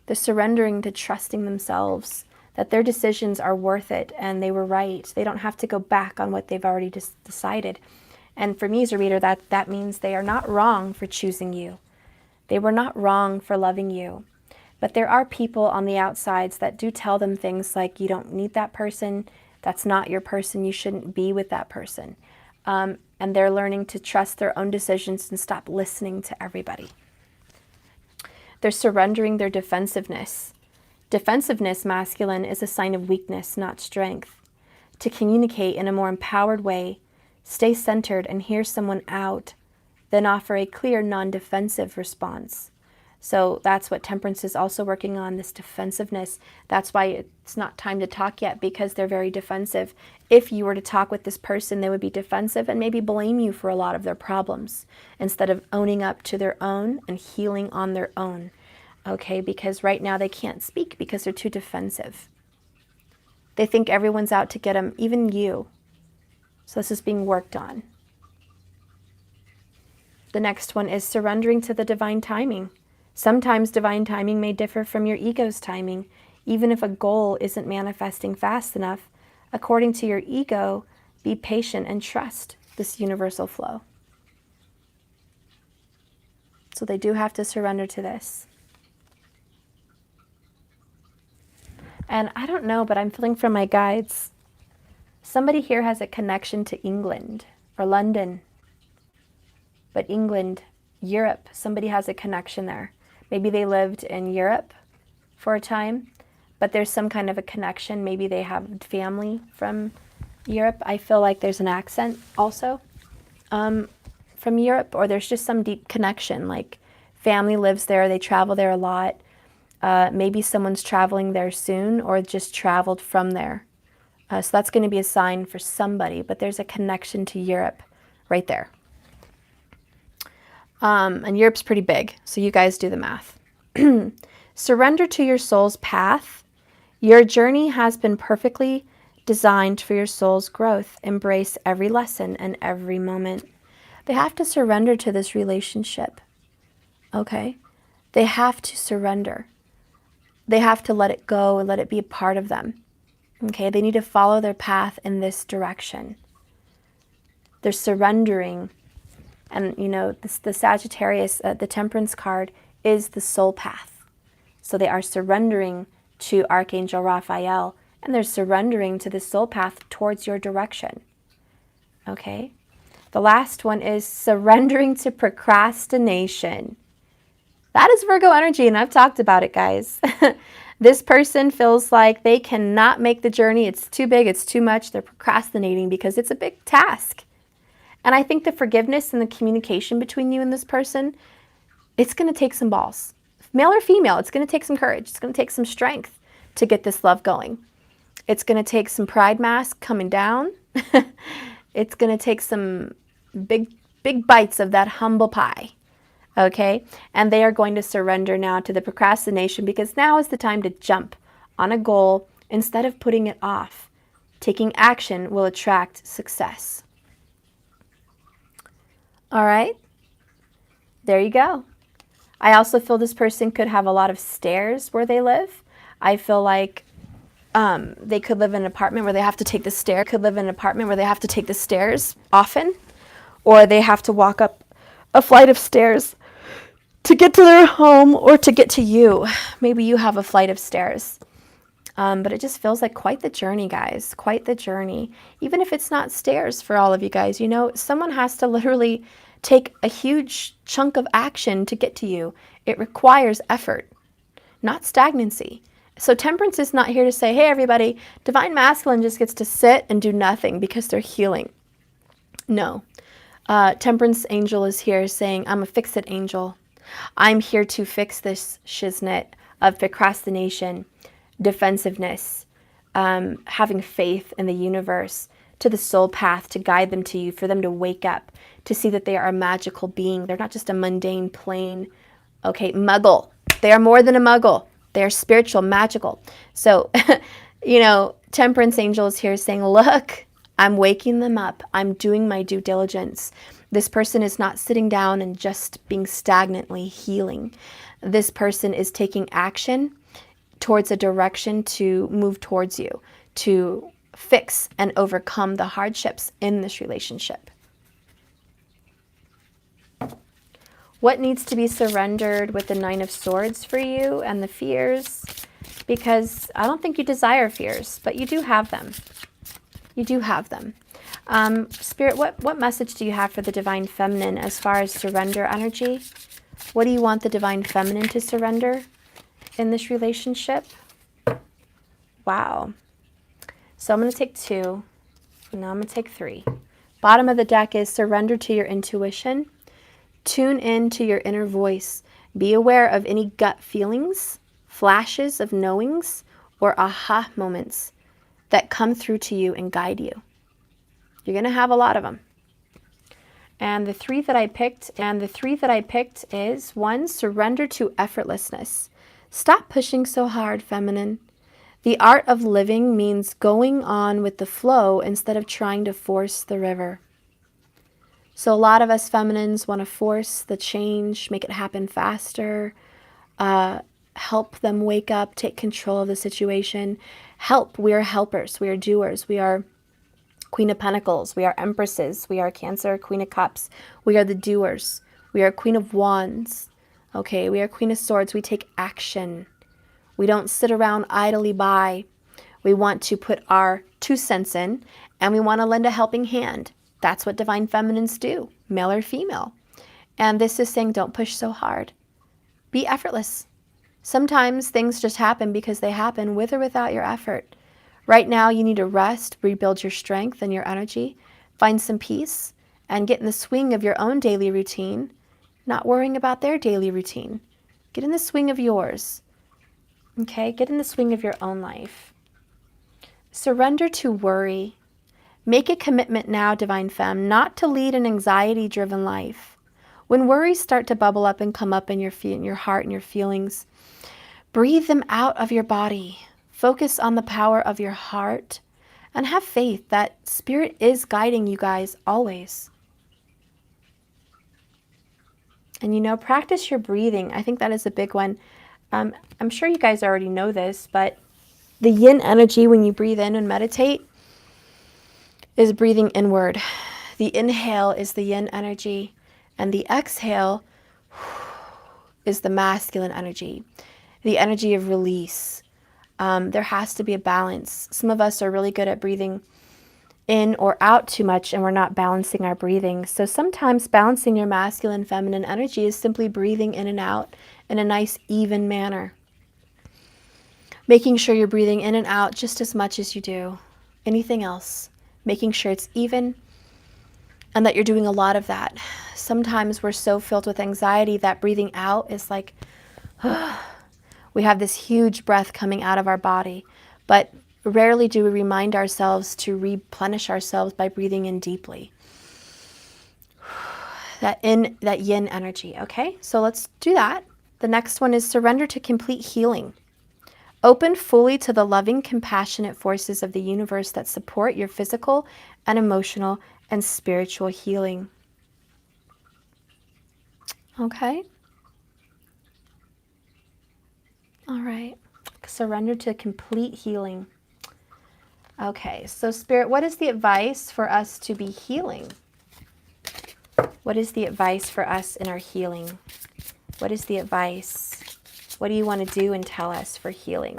Speaker 1: They're surrendering to trusting themselves, that their decisions are worth it and they were right. They don't have to go back on what they've already decided. And for me as a reader, that means they are not wrong for choosing you. They were not wrong for loving you. But there are people on the outsides that do tell them things like, you don't need that person, that's not your person, you shouldn't be with that person. And they're learning to trust their own decisions and stop listening to everybody. They're surrendering their defensiveness. Defensiveness, masculine, is a sign of weakness, not strength. To communicate in a more empowered way, stay centered and hear someone out, then offer a clear, non-defensive response. So that's what temperance is also working on, this defensiveness. That's why it's not time to talk yet, because they're very defensive. If you were to talk with this person, they would be defensive and maybe blame you for a lot of their problems instead of owning up to their own and healing on their own. Okay, because right now they can't speak because they're too defensive. They think everyone's out to get them, even you. So this is being worked on. The next one is surrendering to the divine timing. Sometimes divine timing may differ from your ego's timing, even if a goal isn't manifesting fast enough. According to your ego, be patient and trust this universal flow. So they do have to surrender to this. And I don't know, but I'm feeling from my guides, somebody here has a connection to England or London. But England, Europe, somebody has a connection there. Maybe they lived in Europe for a time, but there's some kind of a connection. Maybe they have family from Europe. I feel like there's an accent also from Europe, or there's just some deep connection, like family lives there, they travel there a lot. Maybe someone's traveling there soon or just traveled from there. So that's going to be a sign for somebody, but there's a connection to Europe right there. And Europe's pretty big, so you guys do the math. Surrender to your soul's path. Your journey has been perfectly designed for your soul's growth. Embrace every lesson and every moment. They have to surrender to this relationship, okay? They have to surrender. They have to let it go and let it be a part of them, okay? They need to follow their path in this direction. They're surrendering. And, you know, the Sagittarius, the Temperance card, is the soul path. So they are surrendering to Archangel Raphael, and they're surrendering to the soul path towards your direction. Okay? The last one is surrendering to procrastination. That is Virgo energy, and I've talked about it, guys. This person feels like they cannot make the journey. It's too big, it's too much. They're procrastinating because it's a big task. And I think the forgiveness and the communication between you and this person, it's going to take some balls. Male or female, it's going to take some courage. It's going to take some strength to get this love going. It's going to take some pride mask coming down. It's going to take some big bites of that humble pie. Okay? And they are going to surrender now to the procrastination, because now is the time to jump on a goal instead of putting it off. Taking action will attract success. All right, there you go. I also feel this person could have a lot of stairs where they live. I feel like they could live in an apartment where they have to take the stairs. Could live in an apartment where they have to take the stairs often, or they have to walk up a flight of stairs to get to their home or to get to you. Maybe you have a flight of stairs. But it just feels like quite the journey, guys, quite the journey. Even if it's not stairs for all of you guys, you know, someone has to literally take a huge chunk of action to get to you. It requires effort, not stagnancy. So Temperance is not here to say, hey, everybody, Divine Masculine just gets to sit and do nothing because they're healing. No. Temperance Angel is here saying, I'm a fix-it angel. I'm here to fix this shiznit of procrastination, defensiveness, having faith in the universe, to the soul path, to guide them to you, for them to wake up, to see that they are a magical being. They're not just a mundane, plain, okay, muggle. They are more than a muggle. They are spiritual, magical. So, you know, Temperance Angel is here saying, look, I'm waking them up. I'm doing my due diligence. This person is not sitting down and just being stagnantly healing. This person is taking action towards a direction to move towards you, to fix and overcome the hardships in this relationship. What needs to be surrendered with the Nine of Swords for you and the fears? Because I don't think you desire fears, but you do have them. You do have them. Spirit, what message do you have for the Divine Feminine as far as surrender energy? What do you want the Divine Feminine to surrender in this relationship? Wow. So I'm going to take 2. And now I'm going to take 3. Bottom of the deck is surrender to your intuition. Tune in to your inner voice. Be aware of any gut feelings, flashes of knowings, or aha moments that come through to you and guide you. You're going to have a lot of them. And the 3 that I picked is 1, surrender to effortlessness. Stop pushing so hard, feminine. The art of living means going on with the flow instead of trying to force the river. So a lot of us feminines want to force the change, make it happen faster, help them wake up, take control of the situation. Help. We are helpers. We are doers. We are Queen of Pentacles. We are Empresses. We are Cancer, Queen of Cups. We are the doers. We are Queen of Wands. Okay, we are Queen of Swords. We take action. We don't sit around idly by. We want to put our 2 cents in, and we want to lend a helping hand. That's what Divine Feminines do, male or female. And this is saying, don't push so hard. Be effortless. Sometimes things just happen because they happen with or without your effort. Right now, you need to rest, rebuild your strength and your energy, find some peace, and get in the swing of your own daily routine, not worrying about their daily routine. Get in the swing of yours. Okay, get in the swing of your own life. Surrender to worry. Make a commitment now, Divine Femme, not to lead an anxiety-driven life. When worries start to bubble up and come up in your heart and your feelings, breathe them out of your body. Focus on the power of your heart and have faith that Spirit is guiding you guys always. And, you know, practice your breathing. I think that is a big one. I'm sure you guys already know this, but the yin energy when you breathe in and meditate is breathing inward. The inhale is the yin energy, and the exhale is the masculine energy, the energy of release. There has to be a balance. Some of us are really good at breathing in or out too much, and we're not balancing our breathing. So sometimes balancing your masculine, feminine energy is simply breathing in and out in a nice, even manner. Making sure you're breathing in and out just as much as you do anything else. Making sure it's even and that you're doing a lot of that. Sometimes we're so filled with anxiety that breathing out is like, we have this huge breath coming out of our body, but rarely do we remind ourselves to replenish ourselves by breathing in deeply. That yin energy, okay? So let's do that. The next one is surrender to complete healing. Open fully to the loving, compassionate forces of the universe that support your physical and emotional and spiritual healing. Okay? All right. Surrender to complete healing. Okay, so Spirit, what is the advice for us to be healing? What is the advice for us in our healing? What is the advice? What do you want to do and tell us for healing?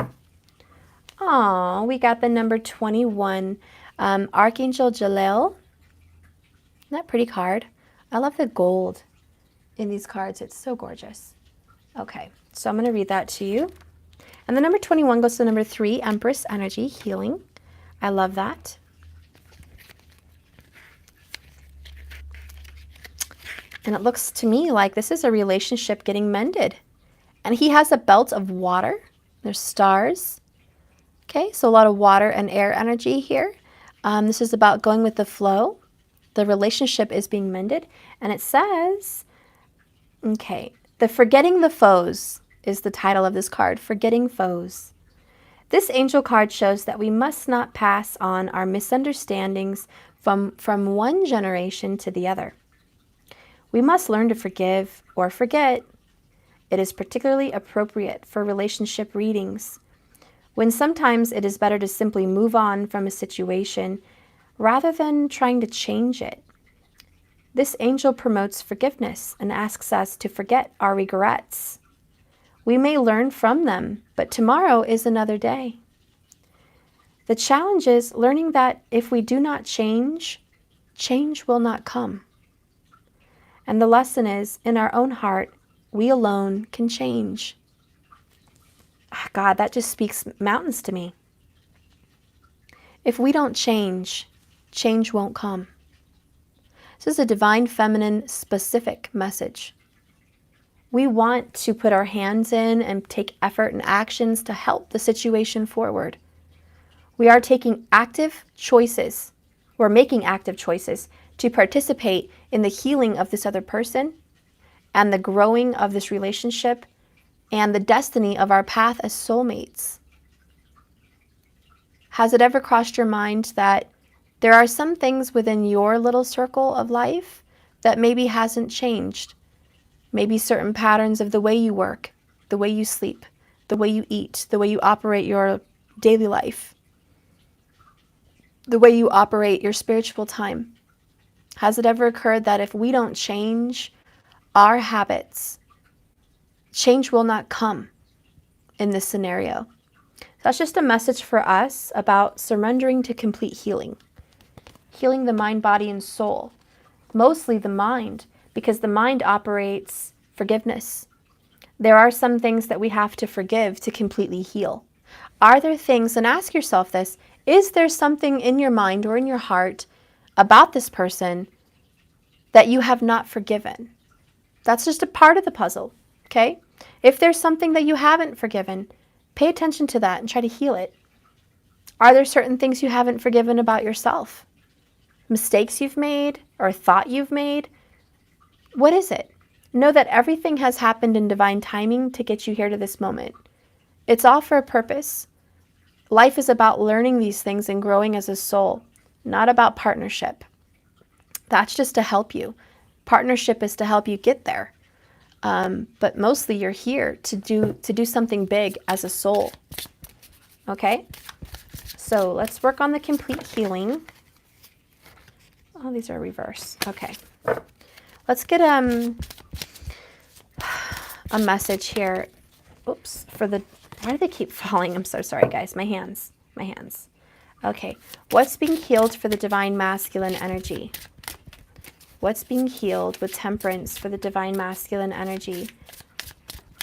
Speaker 1: Oh, we got the number 21. Archangel Jaleel. Isn't that a pretty card? I love the gold in these cards. It's so gorgeous. Okay, so I'm going to read that to you. And the number 21 goes to the number 3, Empress Energy, Healing. I love that. And it looks to me like this is a relationship getting mended. And he has a belt of water. There's stars. Okay, so a lot of water and air energy here. This is about going with the flow. The relationship is being mended. And it says, okay, the Forgetting the Foes is the title of this card, Forgetting Foes. This angel card shows that we must not pass on our misunderstandings from one generation to the other. We must learn to forgive or forget. It is particularly appropriate for relationship readings, when sometimes it is better to simply move on from a situation rather than trying to change it. This angel promotes forgiveness and asks us to forget our regrets. We may learn from them, but tomorrow is another day. The challenge is learning that if we do not change, change will not come. And the lesson is, in our own heart, we alone can change. God, that just speaks mountains to me. If we don't change, change won't come. This is a divine feminine specific message. We want to put our hands in and take effort and actions to help the situation forward. We are taking active choices. We're making active choices to participate in the healing of this other person and the growing of this relationship and the destiny of our path as soulmates. Has it ever crossed your mind that there are some things within your little circle of life that maybe hasn't changed? Maybe certain patterns of the way you work, the way you sleep, the way you eat, the way you operate your daily life, the way you operate your spiritual time. Has it ever occurred that if we don't change our habits, change will not come in this scenario? That's just a message for us about surrendering to complete healing. Healing the mind, body, and soul. Mostly the mind, because the mind operates forgiveness. There are some things that we have to forgive to completely heal. Are there things, and ask yourself this, is there something in your mind or in your heart about this person that you have not forgiven? That's just a part of the puzzle, okay? If there's something that you haven't forgiven, pay attention to that and try to heal it. Are there certain things you haven't forgiven about yourself? Mistakes you've made or thought you've made? What is it? Know that everything has happened in divine timing to get you here to this moment. It's all for a purpose. Life is about learning these things and growing as a soul, not about partnership. That's just to help you. Partnership is to help you get there. But mostly you're here to do something big as a soul. Okay? So let's work on the complete healing. Oh, these are reverse. Okay. Let's get a message here. Oops, why do they keep falling? I'm so sorry, guys. My hands. Okay. What's being healed for the divine masculine energy? What's being healed with temperance for the divine masculine energy?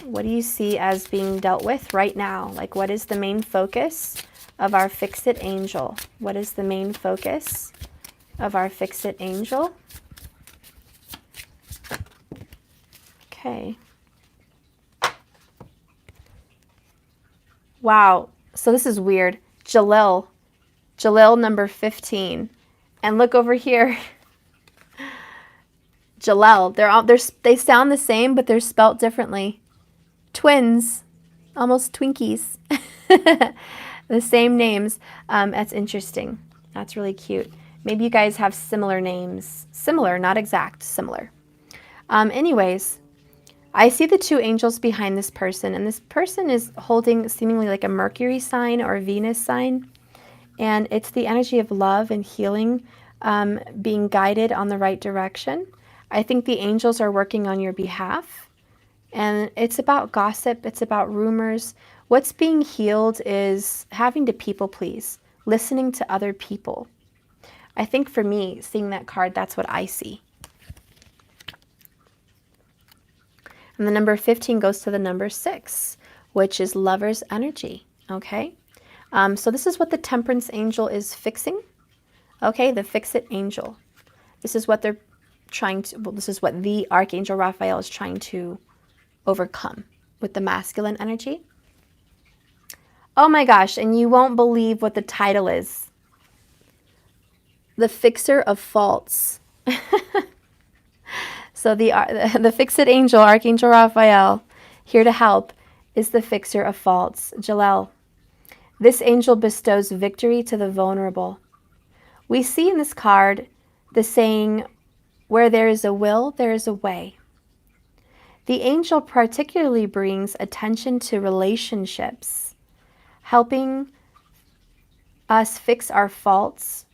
Speaker 1: What do you see as being dealt with right now? Like, what is the main focus of our fix-it angel? What is the main focus of our fix-it angel? Okay. Wow. So this is weird. Jalil number 15. And look over here. Jalel. They sound the same, but they're spelt differently. Twins. Almost Twinkies. The same names. That's interesting. That's really cute. Maybe you guys have similar names. Similar, not exact, similar. Anyways, I see the two angels behind this person, and this person is holding seemingly like a Mercury sign or a Venus sign, and it's the energy of love and healing being guided on the right direction. I think the angels are working on your behalf, and it's about gossip, it's about rumors. What's being healed is having to people please, listening to other people. I think for me, seeing that card, that's what I see. And the number 15 goes to the number 6, which is lover's energy, okay? So this is what the temperance angel is fixing, okay? The fix-it angel. This is what they're trying to, well, this is what the Archangel Raphael is trying to overcome with the masculine energy. Oh my gosh, and you won't believe what the title is. The Fixer of Faults. So the fix-it angel, Archangel Raphael, here to help, is the fixer of faults, Jalel. This angel bestows victory to the vulnerable. We see in this card the saying, where there is a will, there is a way. The angel particularly brings attention to relationships, helping us fix our faults,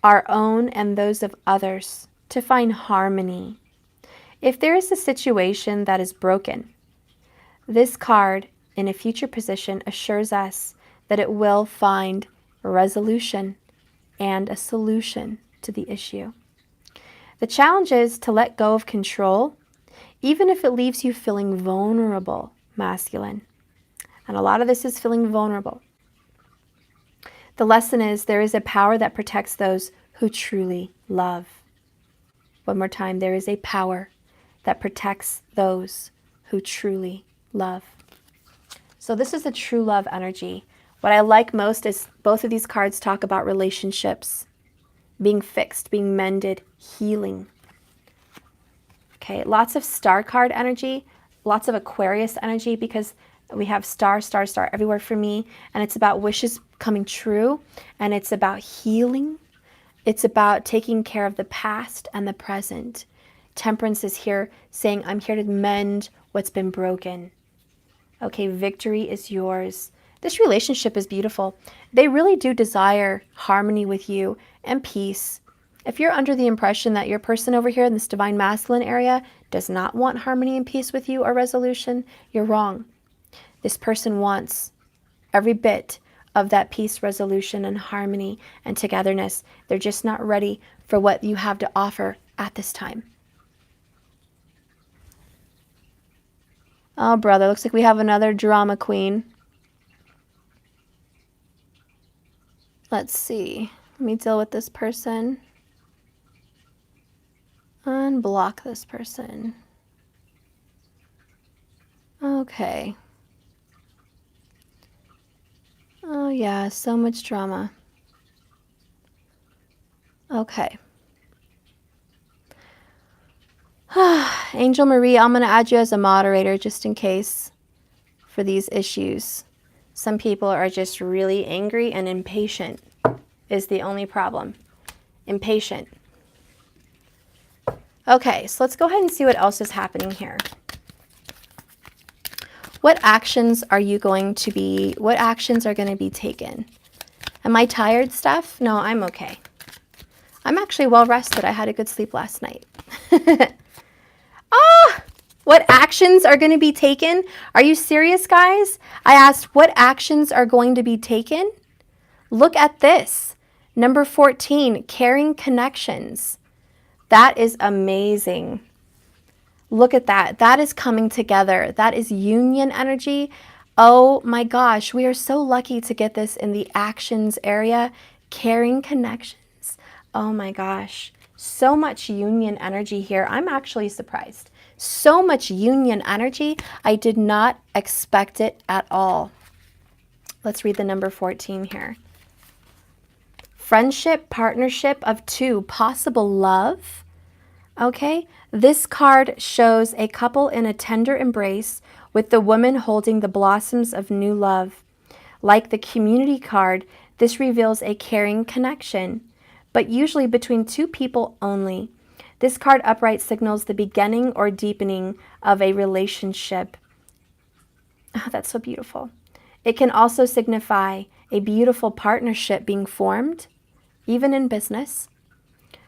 Speaker 1: our own and those of others, to find harmony. If there is a situation that is broken, this card in a future position assures us that it will find a resolution and a solution to the issue. The challenge is to let go of control, even if it leaves you feeling vulnerable, masculine. And a lot of this is feeling vulnerable. The lesson is there is a power that protects those who truly love. One more time, there is a power that protects those who truly love. So this is the true love energy. What I like most is both of these cards talk about relationships, being fixed, being mended, healing. Okay, lots of star card energy, lots of Aquarius energy, because we have star, star, star everywhere for me, and it's about wishes coming true, and it's about healing. It's about taking care of the past and the present. Temperance is here saying, I'm here to mend what's been broken. Okay, victory is yours. This relationship is beautiful. They really do desire harmony with you and peace. If you're under the impression that your person over here in this divine masculine area does not want harmony and peace with you or resolution, you're wrong. This person wants every bit of that peace, resolution, and harmony and togetherness. They're just not ready for what you have to offer at this time. Oh, brother, looks like we have another drama queen. Let's see. Let me deal with this person. Unblock this person. Okay. Oh yeah, so much drama. Okay. Angel Marie, I'm going to add you as a moderator just in case for these issues. Some people are just really angry and impatient is the only problem. Impatient. Okay, so let's go ahead and see what else is happening here. What actions are going to be taken? Am I tired, Steph? No, I'm okay. I'm actually well rested. I had a good sleep last night. What actions are going to be taken? Are you serious, guys? I asked what actions are going to be taken? Look at this. Number 14, caring connections. That is amazing. Look at that. That is coming together. That is union energy. Oh my gosh, we are so lucky to get this in the actions area. Caring connections. Oh my gosh. So much union energy here. I'm actually surprised. So much union energy. I did not expect it at all. Let's read the number 14 here. Friendship, partnership of two, possible love. Okay, this card shows a couple in a tender embrace with the woman holding the blossoms of new love. Like the community card, this reveals a caring connection, but usually between two people only. This card upright signals the beginning or deepening of a relationship. Oh, that's so beautiful. It can also signify a beautiful partnership being formed, even in business.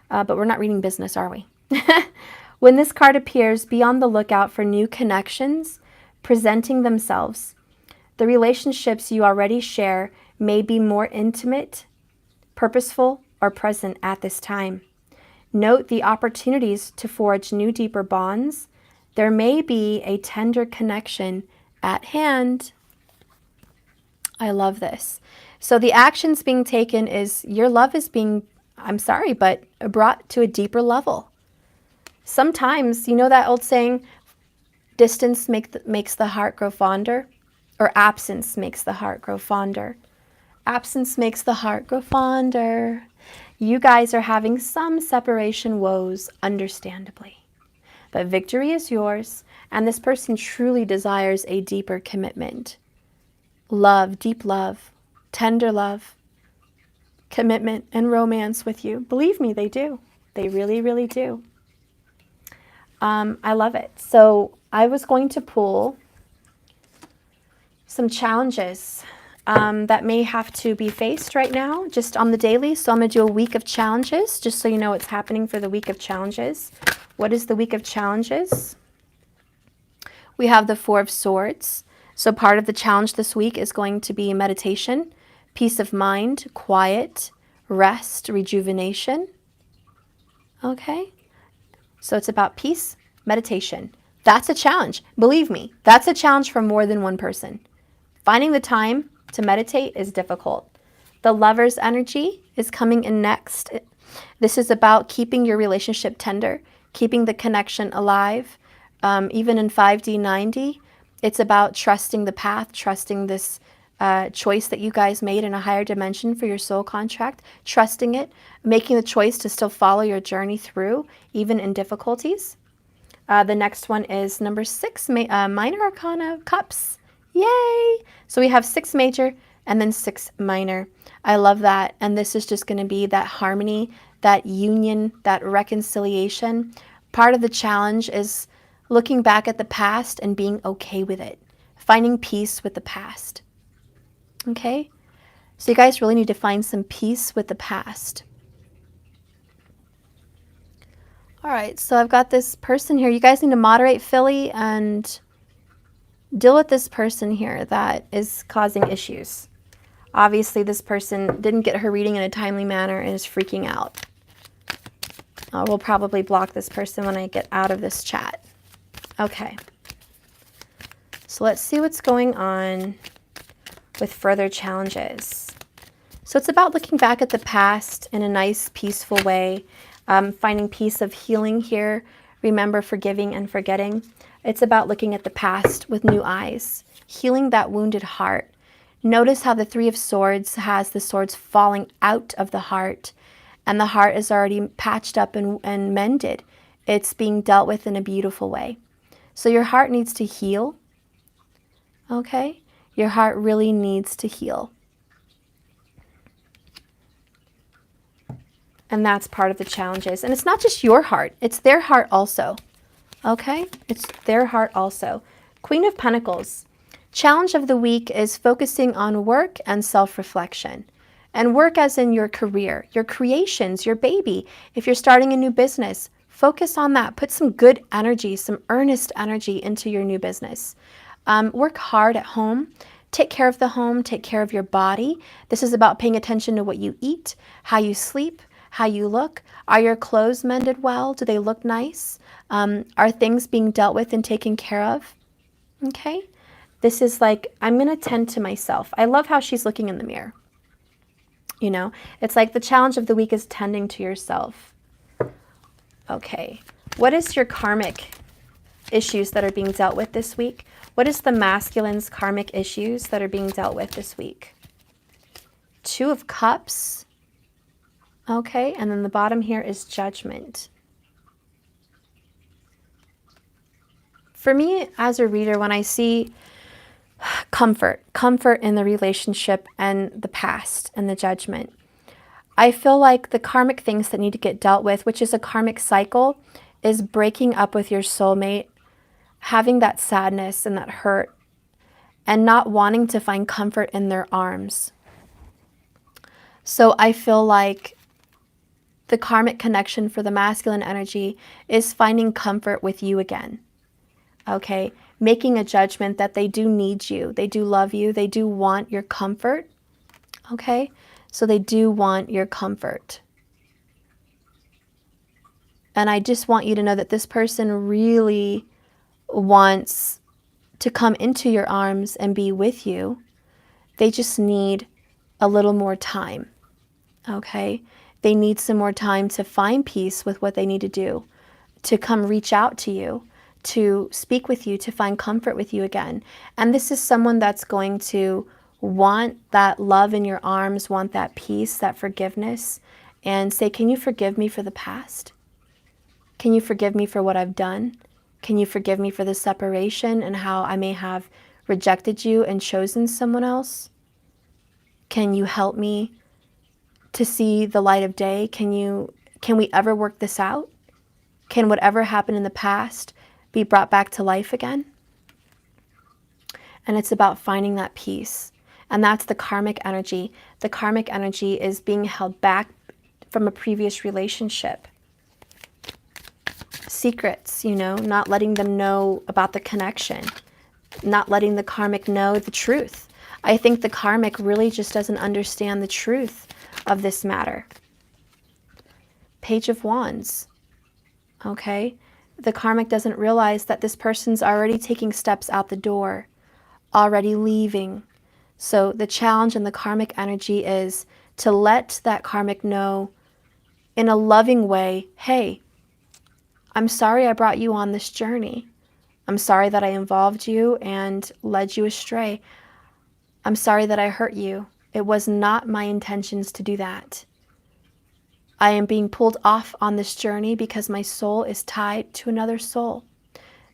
Speaker 1: But we're not reading business, are we? When this card appears, be on the lookout for new connections, presenting themselves. The relationships you already share may be more intimate, purposeful, or present at this time. Note the opportunities to forge new, deeper bonds. There may be a tender connection at hand. I love this. So the actions being taken is your love is being, I'm sorry, but brought to a deeper level. Sometimes, you know that old saying, distance makes the heart grow fonder, or absence makes the heart grow fonder. Absence makes the heart grow fonder. You guys are having some separation woes, understandably. But victory is yours, and this person truly desires a deeper commitment. Love, deep love, tender love, commitment, and romance with you. Believe me, they do. They really, really do. I love it. So I was going to pull some challenges that may have to be faced right now, just on the daily. So I'm going to do a week of challenges, just so you know what's happening for the week of challenges. What is the week of challenges? We have the Four of Swords. So part of the challenge this week is going to be meditation, peace of mind, quiet, rest, rejuvenation. Okay? So it's about peace, meditation. That's a challenge. Believe me, that's a challenge for more than one person. Finding the time to meditate is difficult. The Lover's energy is coming in next. This is about keeping your relationship tender, keeping the connection alive. Even in 5D, 9D, it's about trusting the path, trusting this choice that you guys made in a higher dimension for your soul contract, trusting it, making the choice to still follow your journey through, even in difficulties. The next one is number 6, Minor Arcana Cups. Yay! So we have 6 major and then 6 minor. I love that. And this is just going to be that harmony, that union, that reconciliation. Part of the challenge is looking back at the past and being okay with it, finding peace with the past. Okay? So you guys really need to find some peace with the past. All right, so I've got this person here. You guys need to moderate Philly and deal with this person here that is causing issues. Obviously, this person didn't get her reading in a timely manner and is freaking out. We'll probably block this person when I get out of this chat. Okay. So let's see what's going on with further challenges. So it's about looking back at the past in a nice, peaceful way, finding peace of healing here. Remember, forgiving and forgetting. It's about looking at the past with new eyes, healing that wounded heart. Notice how the Three of Swords has the swords falling out of the heart, and the heart is already patched up and mended. It's being dealt with in a beautiful way. So your heart needs to heal, okay? Your heart really needs to heal. And that's part of the challenges. And it's not just your heart, it's their heart also, okay? It's their heart also. Queen of Pentacles. Challenge of the week is focusing on work and self-reflection. And work as in your career, your creations, your baby. If you're starting a new business, focus on that. Put some good energy, some earnest energy into your new business. Work hard at home. Take care of the home. Take care of your body. This is about paying attention to what you eat, how you sleep, how you look. Are your clothes mended well? Do they look nice? Are things being dealt with and taken care of? Okay. This is like, I'm going to tend to myself. I love how she's looking in the mirror. You know, it's like the challenge of the week is tending to yourself. Okay. What is your karmic issues that are being dealt with this week? What is the masculine's karmic issues that are being dealt with this week? Two of Cups. Okay. And then the bottom here is Judgment. For me, as a reader, when I see comfort in the relationship and the past and the Judgment, I feel like the karmic things that need to get dealt with, which is a karmic cycle, is breaking up with your soulmate, having that sadness and that hurt, and not wanting to find comfort in their arms. So I feel like the karmic connection for the masculine energy is finding comfort with you again. Okay, making a judgment that they do need you. They do love you. They do want your comfort. Okay? So they do want your comfort. And I just want you to know that this person really wants to come into your arms and be with you. They just need a little more time. Okay? They need some more time to find peace with what they need to do, to come reach out to you, to speak with you, to find comfort with you again. And this is someone that's going to want that love in your arms, want that peace, that forgiveness, and say, can you forgive me for the past? Can you forgive me for what I've done? Can you forgive me for the separation and how I may have rejected you and chosen someone else? Can you help me to see the light of day? Can we ever work this out? Can whatever happened in the past be brought back to life again? And it's about finding that peace. And that's the karmic energy. The karmic energy is being held back from a previous relationship. Secrets, not letting them know about the connection, not letting the karmic know the truth. I think the karmic really just doesn't understand the truth of this matter. Page of Wands. Okay? The karmic doesn't realize that this person's already taking steps out the door, already leaving. So the challenge in the karmic energy is to let that karmic know in a loving way, hey, I'm sorry I brought you on this journey. I'm sorry that I involved you and led you astray. I'm sorry that I hurt you. It was not my intentions to do that. I am being pulled off on this journey because my soul is tied to another soul.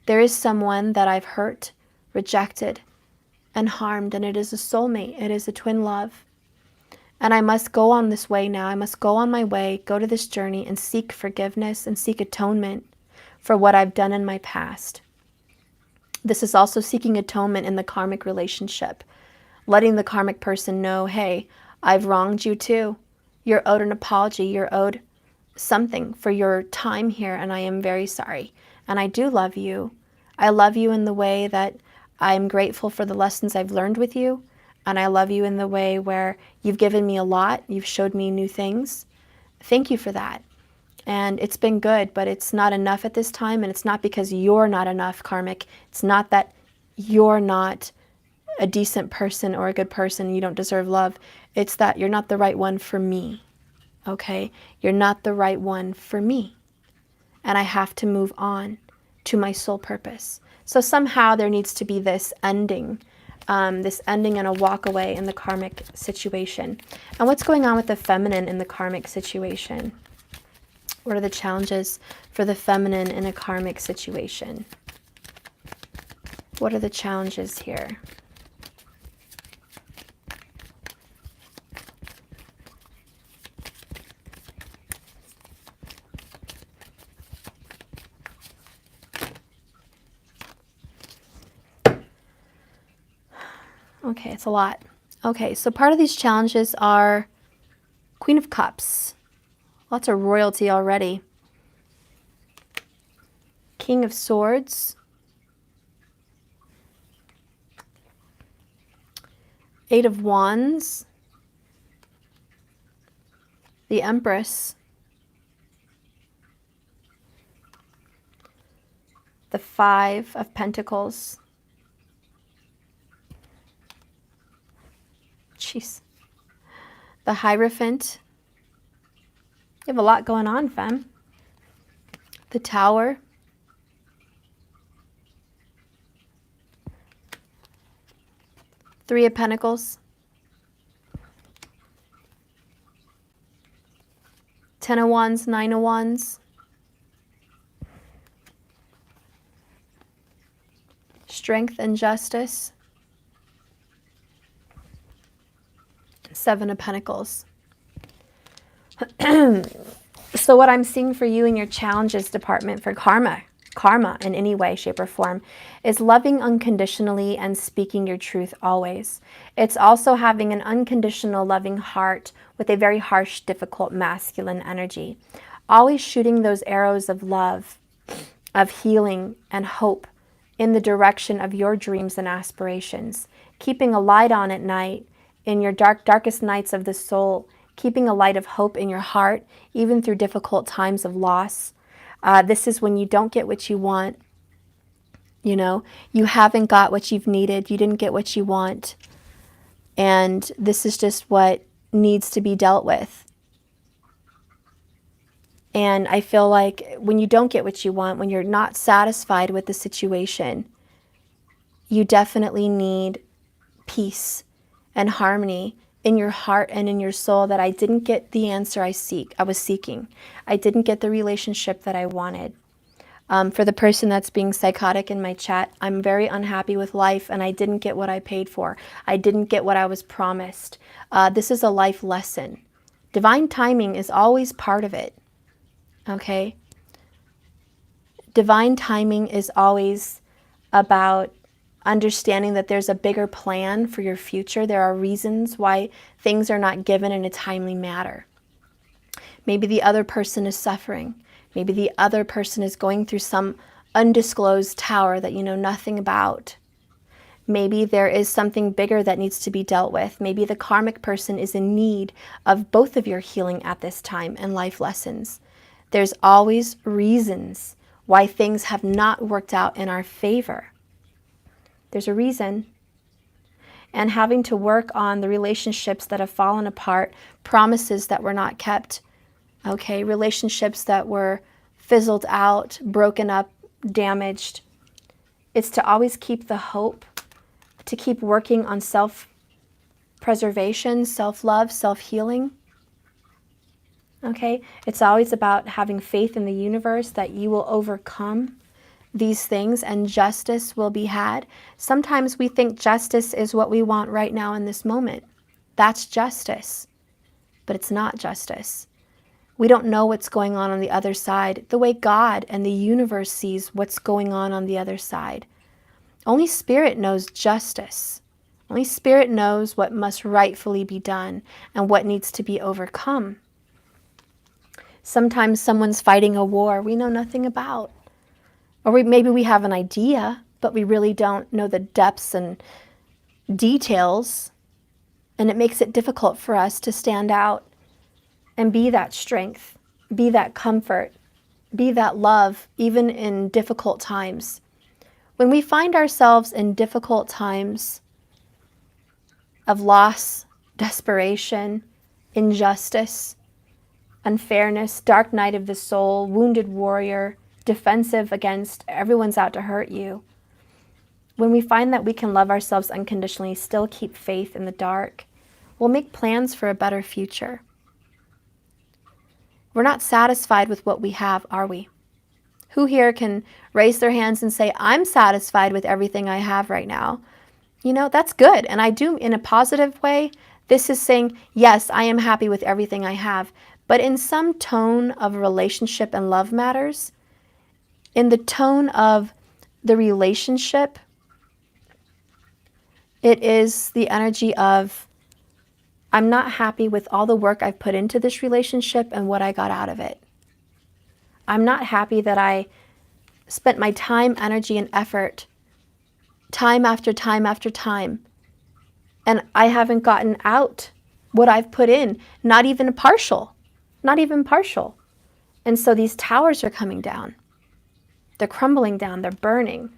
Speaker 1: There is someone that I've hurt, rejected, and harmed, and it is a soulmate. It is a twin love. And I must go on this way now. I must go on my way, go to this journey, and seek forgiveness and seek atonement for what I've done in my past. This is also seeking atonement in the karmic relationship, letting the karmic person know, hey, I've wronged you too. You're owed an apology. You're owed something for your time here, and I am very sorry. And I do love you. I love you in the way that I'm grateful for the lessons I've learned with you, and I love you in the way where you've given me a lot. You've showed me new things. Thank you for that. And it's been good, but it's not enough at this time, and it's not because you're not enough, karmic. It's not that you're not a decent person or a good person, you don't deserve love. It's that you're not the right one for me, okay? You're not the right one for me, and I have to move on to my soul purpose. So somehow there needs to be this ending and a walk away in the karmic situation. And what's going on with the feminine in the karmic situation? What are the challenges for the feminine in a karmic situation? What are the challenges here? Okay, it's a lot. Okay, so part of these challenges are Queen of Cups. Lots of royalty already. King of Swords. Eight of Wands. The Empress. The Five of Pentacles. Jeez. The Hierophant. You have a lot going on, femme. The Tower. Three of Pentacles. Ten of Wands, Nine of Wands. Strength and Justice. Seven of Pentacles. So what I'm seeing for you in your challenges department for karma in any way, shape, or form, is loving unconditionally and speaking your truth always. It's also having an unconditional loving heart with a very harsh, difficult masculine energy. Always shooting those arrows of love, of healing and hope in the direction of your dreams and aspirations, keeping a light on at night in your darkest nights of the soul, keeping a light of hope in your heart, even through difficult times of loss. This is when you don't get what you want. You know, you haven't got what you've needed. You didn't get what you want. And this is just what needs to be dealt with. And I feel like when you don't get what you want, when you're not satisfied with the situation, you definitely need peace and harmony in your heart and in your soul, that I didn't get the answer I was seeking. I didn't get the relationship that I wanted. For the person that's being psychotic in my chat, I'm very unhappy with life and I didn't get what I paid for. I didn't get what I was promised. This is a life lesson. Divine timing is always part of it. Okay? Divine timing is always about understanding that there's a bigger plan for your future. There are reasons why things are not given in a timely manner. Maybe the other person is suffering. Maybe the other person is going through some undisclosed tower that you know nothing about. Maybe there is something bigger that needs to be dealt with. Maybe the karmic person is in need of both of your healing at this time and life lessons. There's always reasons why things have not worked out in our favor. There's a reason. And having to work on the relationships that have fallen apart, promises that were not kept, okay, relationships that were fizzled out, broken up, damaged. It's to always keep the hope, to keep working on self-preservation, self-love, self-healing. Okay, it's always about having faith in the universe that you will overcome these things and justice will be had. Sometimes we think justice is what we want right now in this moment. That's justice, but it's not justice. We don't know what's going on the other side, the way God and the universe sees what's going on the other side. Only Spirit knows justice. Only Spirit knows what must rightfully be done and what needs to be overcome. Sometimes someone's fighting a war we know nothing about. Or maybe we have an idea, but we really don't know the depths and details. And it makes it difficult for us to stand out and be that strength, be that comfort, be that love, even in difficult times. When we find ourselves in difficult times of loss, desperation, injustice, unfairness, dark night of the soul, wounded warrior, defensive against everyone's out to hurt you. When we find that we can love ourselves unconditionally, still keep faith in the dark, we'll make plans for a better future. We're not satisfied with what we have, are we? Who here can raise their hands and say, I'm satisfied with everything I have right now? You know, that's good. And I do in a positive way. This is saying, yes, I am happy with everything I have. But in some tone of relationship and love matters, in the tone of the relationship, it is the energy of, I'm not happy with all the work I've put into this relationship and what I got out of it. I'm not happy that I spent my time, energy, and effort time after time after time, and I haven't gotten out what I've put in, not even partial, not even partial. And so these towers are coming down. They're crumbling down, they're burning.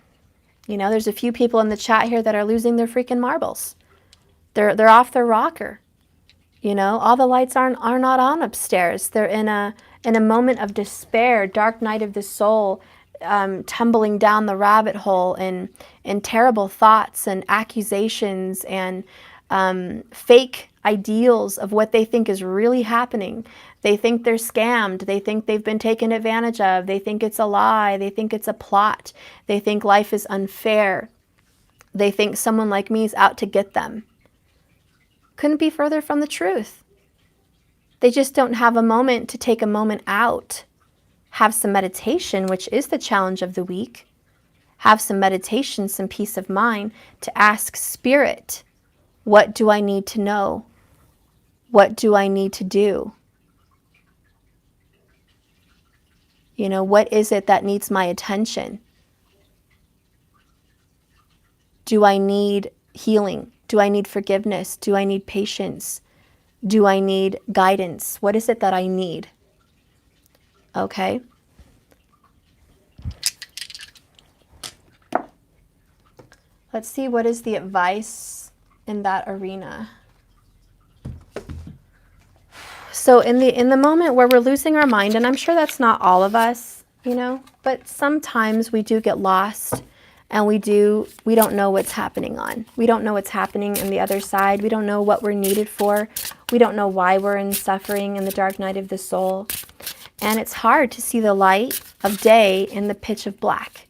Speaker 1: You know, there's a few people in the chat here that are losing their freaking marbles. They're off their rocker. You know, all the lights are not on upstairs. They're in a moment of despair, dark night of the soul, tumbling down the rabbit hole in terrible thoughts and accusations and fake ideals of what they think is really happening. They think they're scammed. They think they've been taken advantage of. They think it's a lie. They think it's a plot. They think life is unfair. They think someone like me is out to get them. Couldn't be further from the truth. They just don't have a moment to take a moment out. Have some meditation, which is the challenge of the week. Have some meditation, some peace of mind to ask Spirit, what do I need to know? What do I need to do? You know, what is it that needs my attention? Do I need healing? Do I need forgiveness? Do I need patience? Do I need guidance? What is it that I need? Okay. Let's see, what is the advice in that arena? So in the moment where we're losing our mind, and I'm sure that's not all of us, you know, but sometimes we do get lost, and we don't know what's happening on. We don't know what's happening on the other side. We don't know what we're needed for. We don't know why we're in suffering in the dark night of the soul. And it's hard to see the light of day in the pitch of black,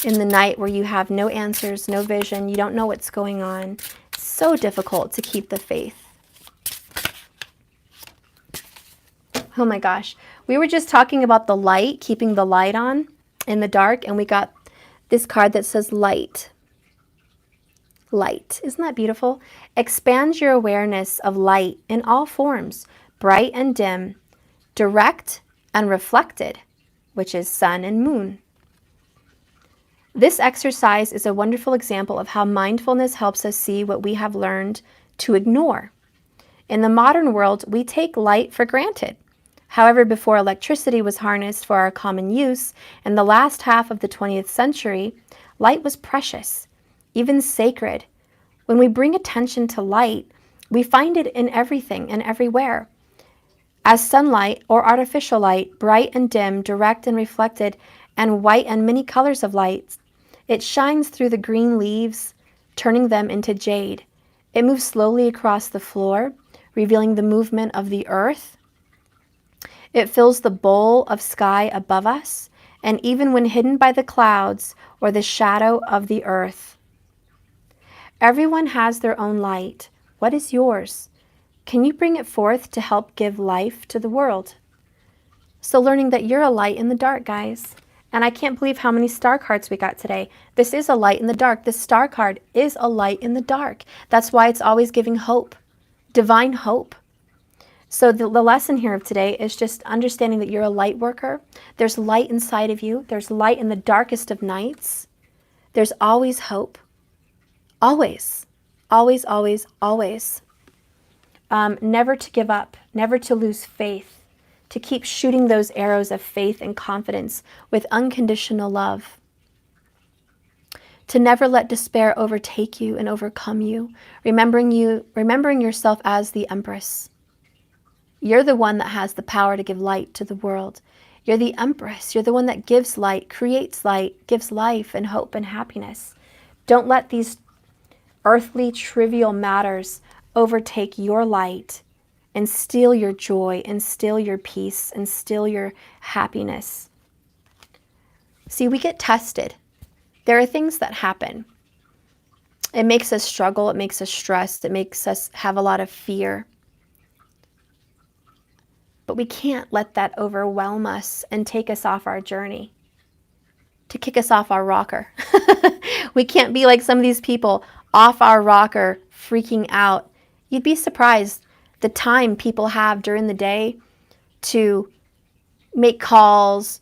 Speaker 1: in the night where you have no answers, no vision, you don't know what's going on. It's so difficult to keep the faith. Oh my gosh. We were just talking about the light, keeping the light on in the dark, and we got this card that says light. Light. Isn't that beautiful? Expand your awareness of light in all forms, bright and dim, direct and reflected, which is sun and moon. This exercise is a wonderful example of how mindfulness helps us see what we have learned to ignore. In the modern world, we take light for granted. However, before electricity was harnessed for our common use, in the last half of the 20th century, light was precious, even sacred. When we bring attention to light, we find it in everything and everywhere. As sunlight or artificial light, bright and dim, direct and reflected, and white and many colors of light, it shines through the green leaves, turning them into jade. It moves slowly across the floor, revealing the movement of the earth. It fills the bowl of sky above us, and even when hidden by the clouds or the shadow of the earth. Everyone has their own light. What is yours? Can you bring it forth to help give life to the world? So learning that you're a light in the dark, guys. And I can't believe how many star cards we got today. This is a light in the dark. This star card is a light in the dark. That's why it's always giving hope, divine hope. So the lesson here of today is just understanding that you're a light worker. There's light inside of you. There's light in the darkest of nights. There's always hope. Always, always, always, always. Never to give up, never to lose faith, to keep shooting those arrows of faith and confidence with unconditional love. To never let despair overtake you and overcome you, remembering yourself as the Empress. You're the one that has the power to give light to the world. You're the Empress. You're the one that gives light, creates light, gives life and hope and happiness. Don't let these earthly, trivial matters overtake your light and steal your joy and steal your peace and steal your happiness. See, we get tested. There are things that happen. It makes us struggle. It makes us stressed. It makes us have a lot of fear. But we can't let that overwhelm us and take us off our journey, to kick us off our rocker. We can't be like some of these people off our rocker, freaking out. You'd be surprised the time people have during the day to make calls,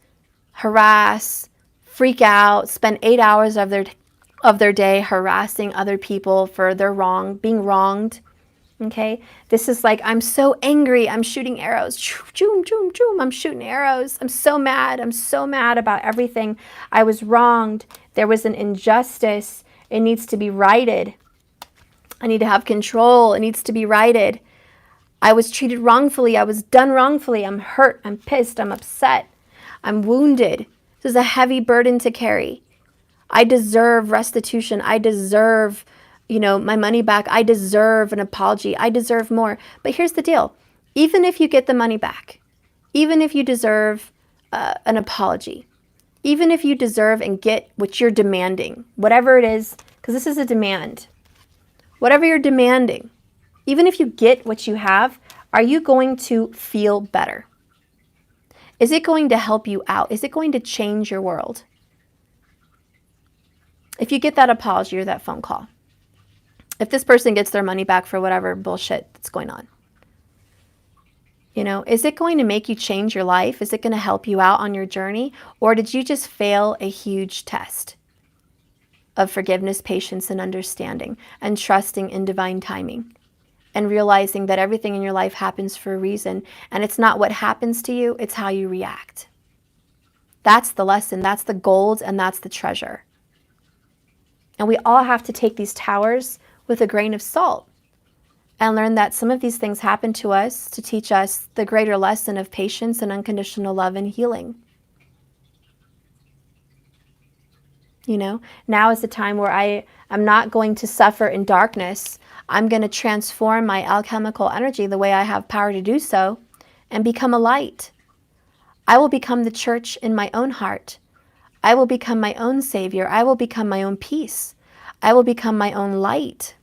Speaker 1: harass, freak out, spend 8 hours of their day harassing other people for their being wronged. Okay, this is like, I'm so angry, I'm shooting arrows, choom, choom, choom, I'm shooting arrows, I'm so mad about everything. I was wronged, there was an injustice, it needs to be righted. I need to have control, it needs to be righted. I was treated wrongfully, I was done wrongfully, I'm hurt, I'm pissed, I'm upset, I'm wounded. This is a heavy burden to carry. I deserve restitution, I deserve my money back. I deserve an apology. I deserve more. But here's the deal. Even if you get the money back, even if you deserve an apology, even if you deserve and get what you're demanding, whatever it is, because this is a demand, whatever you're demanding, even if you get what you have, are you going to feel better? Is it going to help you out? Is it going to change your world? If you get that apology or that phone call, if this person gets their money back for whatever bullshit that's going on, is it going to make you change your life? Is it going to help you out on your journey? Or did you just fail a huge test? of forgiveness, patience, and understanding, and trusting in divine timing, and realizing that everything in your life happens for a reason, and it's not what happens to you, it's how you react. That's the lesson, that's the gold, and that's the treasure. And we all have to take these towers with a grain of salt and learn that some of these things happen to us to teach us the greater lesson of patience and unconditional love and healing. You know, now is the time where I am not going to suffer in darkness. I'm going to transform my alchemical energy the way I have power to do so and become a light. I will become the church in my own heart. I will become my own savior. I will become my own peace. I will become my own light.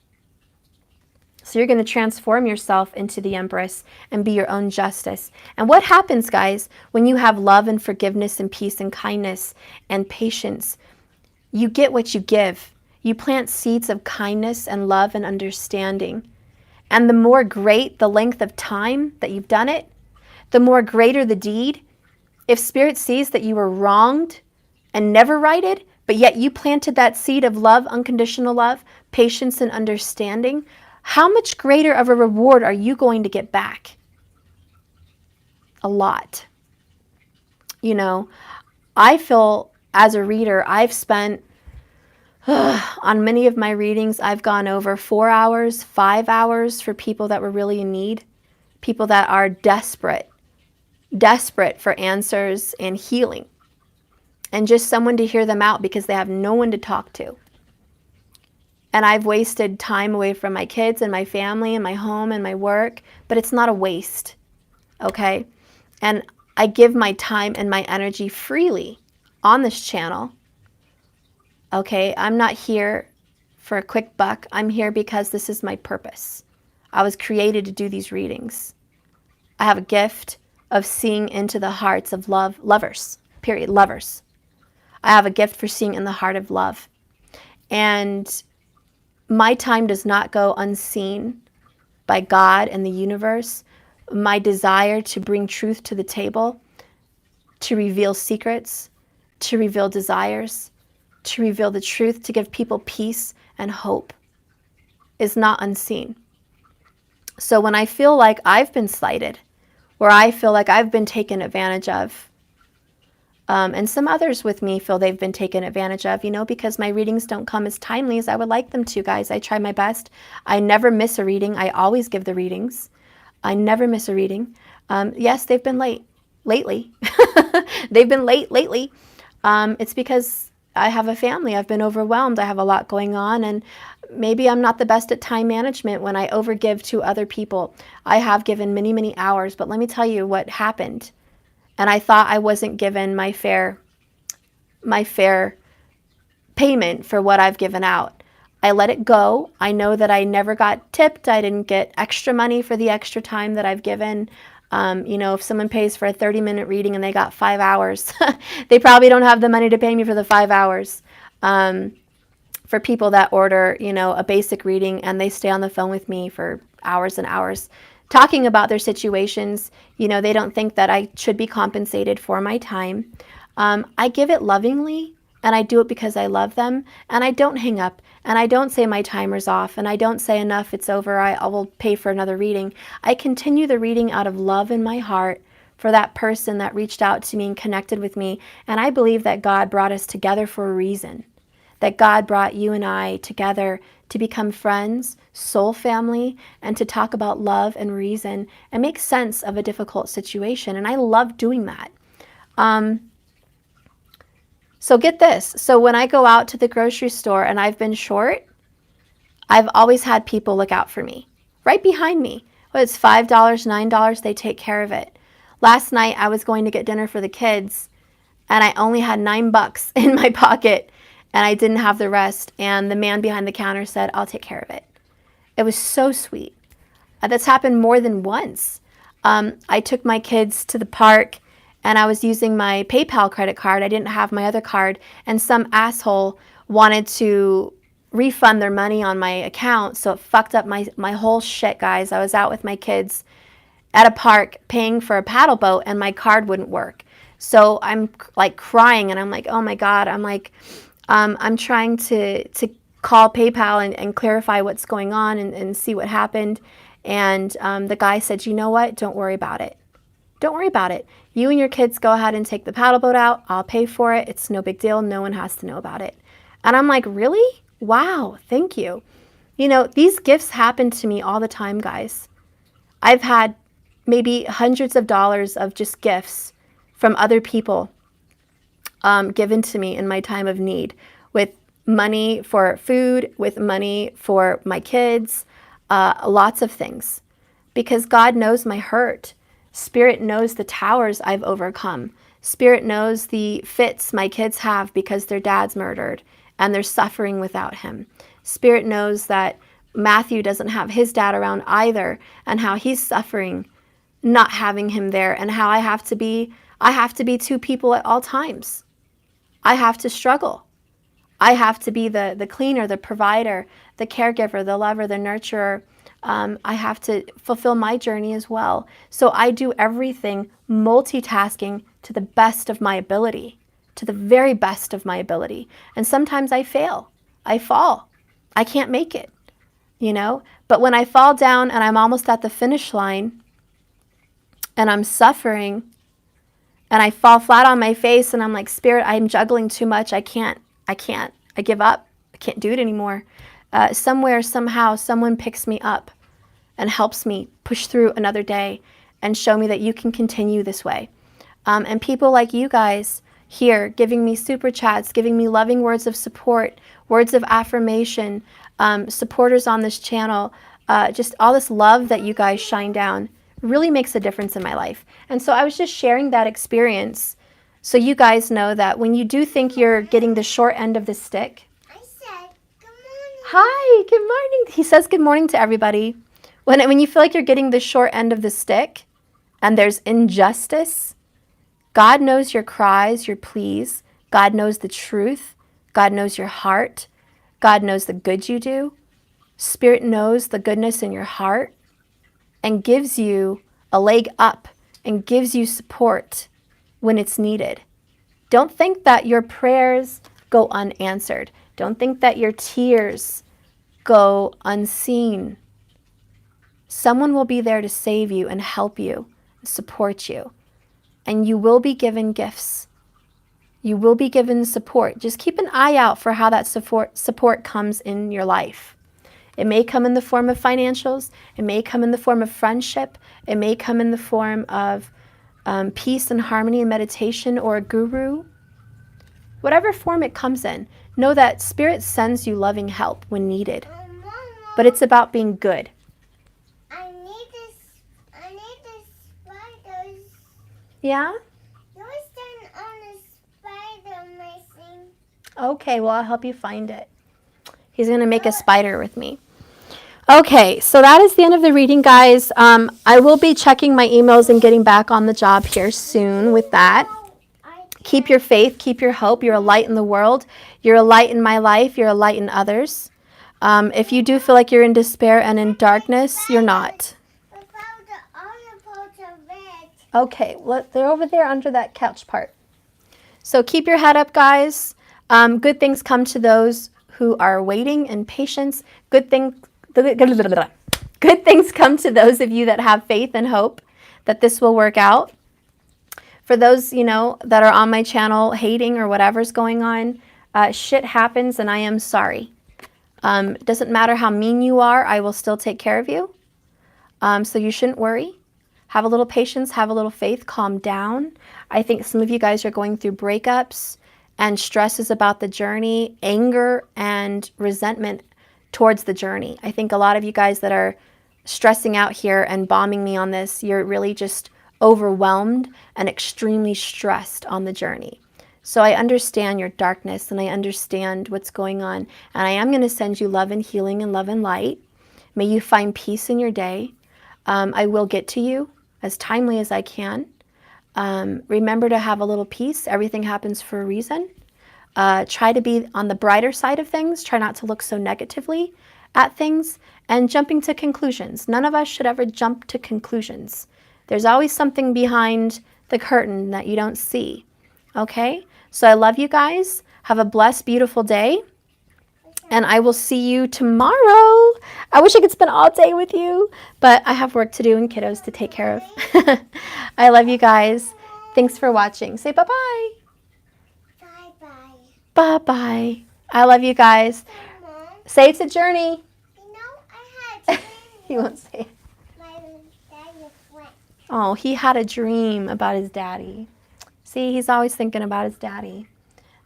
Speaker 1: So you're going to transform yourself into the Empress and be your own justice. And what happens, guys, when you have love and forgiveness and peace and kindness and patience? You get what you give. You plant seeds of kindness and love and understanding. And the more great the length of time that you've done it, the more greater the deed. If Spirit sees that you were wronged and never righted, but yet you planted that seed of love, unconditional love, patience, and understanding, how much greater of a reward are you going to get back? A lot. You know, I feel as a reader, I've spent, on many of my readings, I've gone over 4 hours, 5 hours for people that were really in need, people that are desperate for answers and healing, and just someone to hear them out because they have no one to talk to. And I've wasted time away from my kids and my family and my home and my work, but it's not a waste, okay? And I give my time and my energy freely on this channel, okay? I'm not here for a quick buck. I'm here because this is my purpose. I was created to do these readings. I have a gift of seeing into the hearts of lovers, period, lovers. I have a gift for seeing in the heart of love. And my time does not go unseen by God and the universe. My desire to bring truth to the table, to reveal secrets, to reveal desires, to reveal the truth, to give people peace and hope is not unseen. So when I feel like I've been slighted, where I feel like I've been taken advantage of, and some others with me feel they've been taken advantage of, you know, because my readings don't come as timely as I would like them to, guys. I try my best. I never miss a reading. I always give the readings. I never miss a reading. Yes, they've been late lately. They've been late lately. It's because I have a family. I've been overwhelmed. I have a lot going on, and maybe I'm not the best at time management when I overgive to other people. I have given many, many hours, but let me tell you what happened. And I thought I wasn't given my fair payment for what I've given out. I let it go. I know that I never got tipped. I didn't get extra money for the extra time that I've given. You know, if someone pays for a 30-minute reading and they got 5 hours, they probably don't have the money to pay me for the 5 hours. For people that order, you know, a basic reading and they stay on the phone with me for hours and hours, talking about their situations, you know, they don't think that I should be compensated for my time. I give it lovingly, and I do it because I love them, and I don't hang up, and I don't say my timer's off, and I don't say enough, it's over, I will pay for another reading. I continue the reading out of love in my heart for that person that reached out to me and connected with me, and I believe that God brought us together for a reason, that God brought you and I together to become friends, soul family, and to talk about love and reason and make sense of a difficult situation. And I love doing that. So get this. So when I go out to the grocery store and I've been short, I've always had people look out for me right behind me. Well, it's $5, $9, they take care of it. Last night I was going to get dinner for the kids and I only had $9 in my pocket and I didn't have the rest. And the man behind the counter said, I'll take care of it. It was so sweet. That's happened more than once. I took my kids to the park and I was using my PayPal credit card. I didn't have my other card. And some asshole wanted to refund their money on my account. So it fucked up my whole shit, guys. I was out with my kids at a park paying for a paddle boat and my card wouldn't work. So I'm like crying and I'm like, oh my God. I'm like, I'm trying to call PayPal and clarify what's going on and see what happened. And the guy said, you know what? Don't worry about it. Don't worry about it. You and your kids go ahead and take the paddle boat out. I'll pay for it. It's no big deal. No one has to know about it. And I'm like, really? Wow, thank you. You know, these gifts happen to me all the time, guys. I've had maybe hundreds of dollars of just gifts from other people given to me in my time of need, with money for food, with money for my kids, lots of things. Because God knows my hurt. Spirit knows the towers I've overcome. Spirit knows the fits my kids have because their dad's murdered and they're suffering without him. Spirit knows that Matthew doesn't have his dad around either, and how he's suffering not having him there, and how I have to be two people at all times. I have to struggle. I have to be the cleaner, the provider, the caregiver, the lover, the nurturer. I have to fulfill my journey as well. So I do everything multitasking to the best of my ability, to the very best of my ability. And sometimes I fail. I fall. I can't make it, you know? But when I fall down and I'm almost at the finish line and I'm suffering and I fall flat on my face and I'm like, Spirit, I'm juggling too much. I can't. I give up. I can't do it anymore. Somewhere, somehow, someone picks me up and helps me push through another day and show me that you can continue this way. And people like you guys here giving me super chats, giving me loving words of support, words of affirmation, supporters on this channel, just all this love that you guys shine down really makes a difference in my life. And so I was just sharing that experience so you guys know that when you do think you're getting the short end of the stick.
Speaker 2: I said, good morning.
Speaker 1: Hi, good morning. He says good morning to everybody. When you feel like you're getting the short end of the stick and there's injustice, God knows your cries, your pleas. God knows the truth. God knows your heart. God knows the good you do. Spirit knows the goodness in your heart and gives you a leg up and gives you support when it's needed. Don't think that your prayers go unanswered. Don't think that your tears go unseen. Someone will be there to save you and help you, support you. And you will be given gifts. You will be given support. Just keep an eye out for how that support comes in your life. It may come in the form of financials. It may come in the form of friendship. It may come in the form of peace and harmony and meditation, or a guru. Whatever form it comes in, know that Spirit sends you loving help when needed.
Speaker 2: Mama,
Speaker 1: But it's about being good.
Speaker 2: I need the spiders.
Speaker 1: Yeah?
Speaker 2: You're standing on a spider missing.
Speaker 1: Okay, well, I'll help you find it. He's going to make a spider with me. Okay, so that is the end of the reading, guys. I will be checking my emails and getting back on the job here soon with that. Keep your faith, keep your hope. You're a light in the world. You're a light in my life. You're a light in others. If you do feel like you're in despair and in darkness, you're not.
Speaker 2: Without the other parts of it.
Speaker 1: Okay, well, they're over there under that couch part. So keep your head up, guys. Good things come to those who are waiting in patience. Good things come to those of you that have faith and hope that this will work out. For those, that are on my channel hating or whatever's going on, shit happens and I am sorry. It doesn't matter how mean you are, I will still take care of you. So you shouldn't worry. Have a little patience, have a little faith, calm down. I think some of you guys are going through breakups and stresses about the journey, anger and resentment towards the journey. I think a lot of you guys that are stressing out here and bombing me on this, you're really just overwhelmed and extremely stressed on the journey. So I understand your darkness and I understand what's going on. And I am going to send you love and healing and love and light. May you find peace in your day. I will get to you as timely as I can. Remember to have a little peace. Everything happens for a reason. Try to be on the brighter side of things. Try not to look so negatively at things and jumping to conclusions. None of us should ever jump to conclusions. There's always something behind the curtain that you don't see. Okay? So I love you guys. Have a blessed, beautiful day. And I will see you tomorrow. I wish I could spend all day with you, but I have work to do and kiddos to take care of. I love you guys. Thanks for watching. Say bye-bye.
Speaker 2: Bye-bye.
Speaker 1: Bye-bye. I love you guys.
Speaker 2: Mom,
Speaker 1: Say it's a journey.
Speaker 2: I had a
Speaker 1: He won't say it.
Speaker 2: my daddy went.
Speaker 1: Oh, he had a dream about his daddy. See, he's always thinking about his daddy.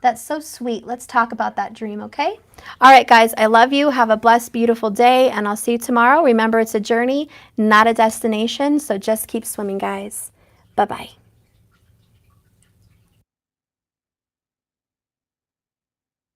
Speaker 1: That's so sweet. Let's talk about that dream, okay? All right, guys, I love you. Have a blessed, beautiful day, and I'll see you tomorrow. Remember, it's a journey, not a destination, so just keep swimming, guys. Bye-bye.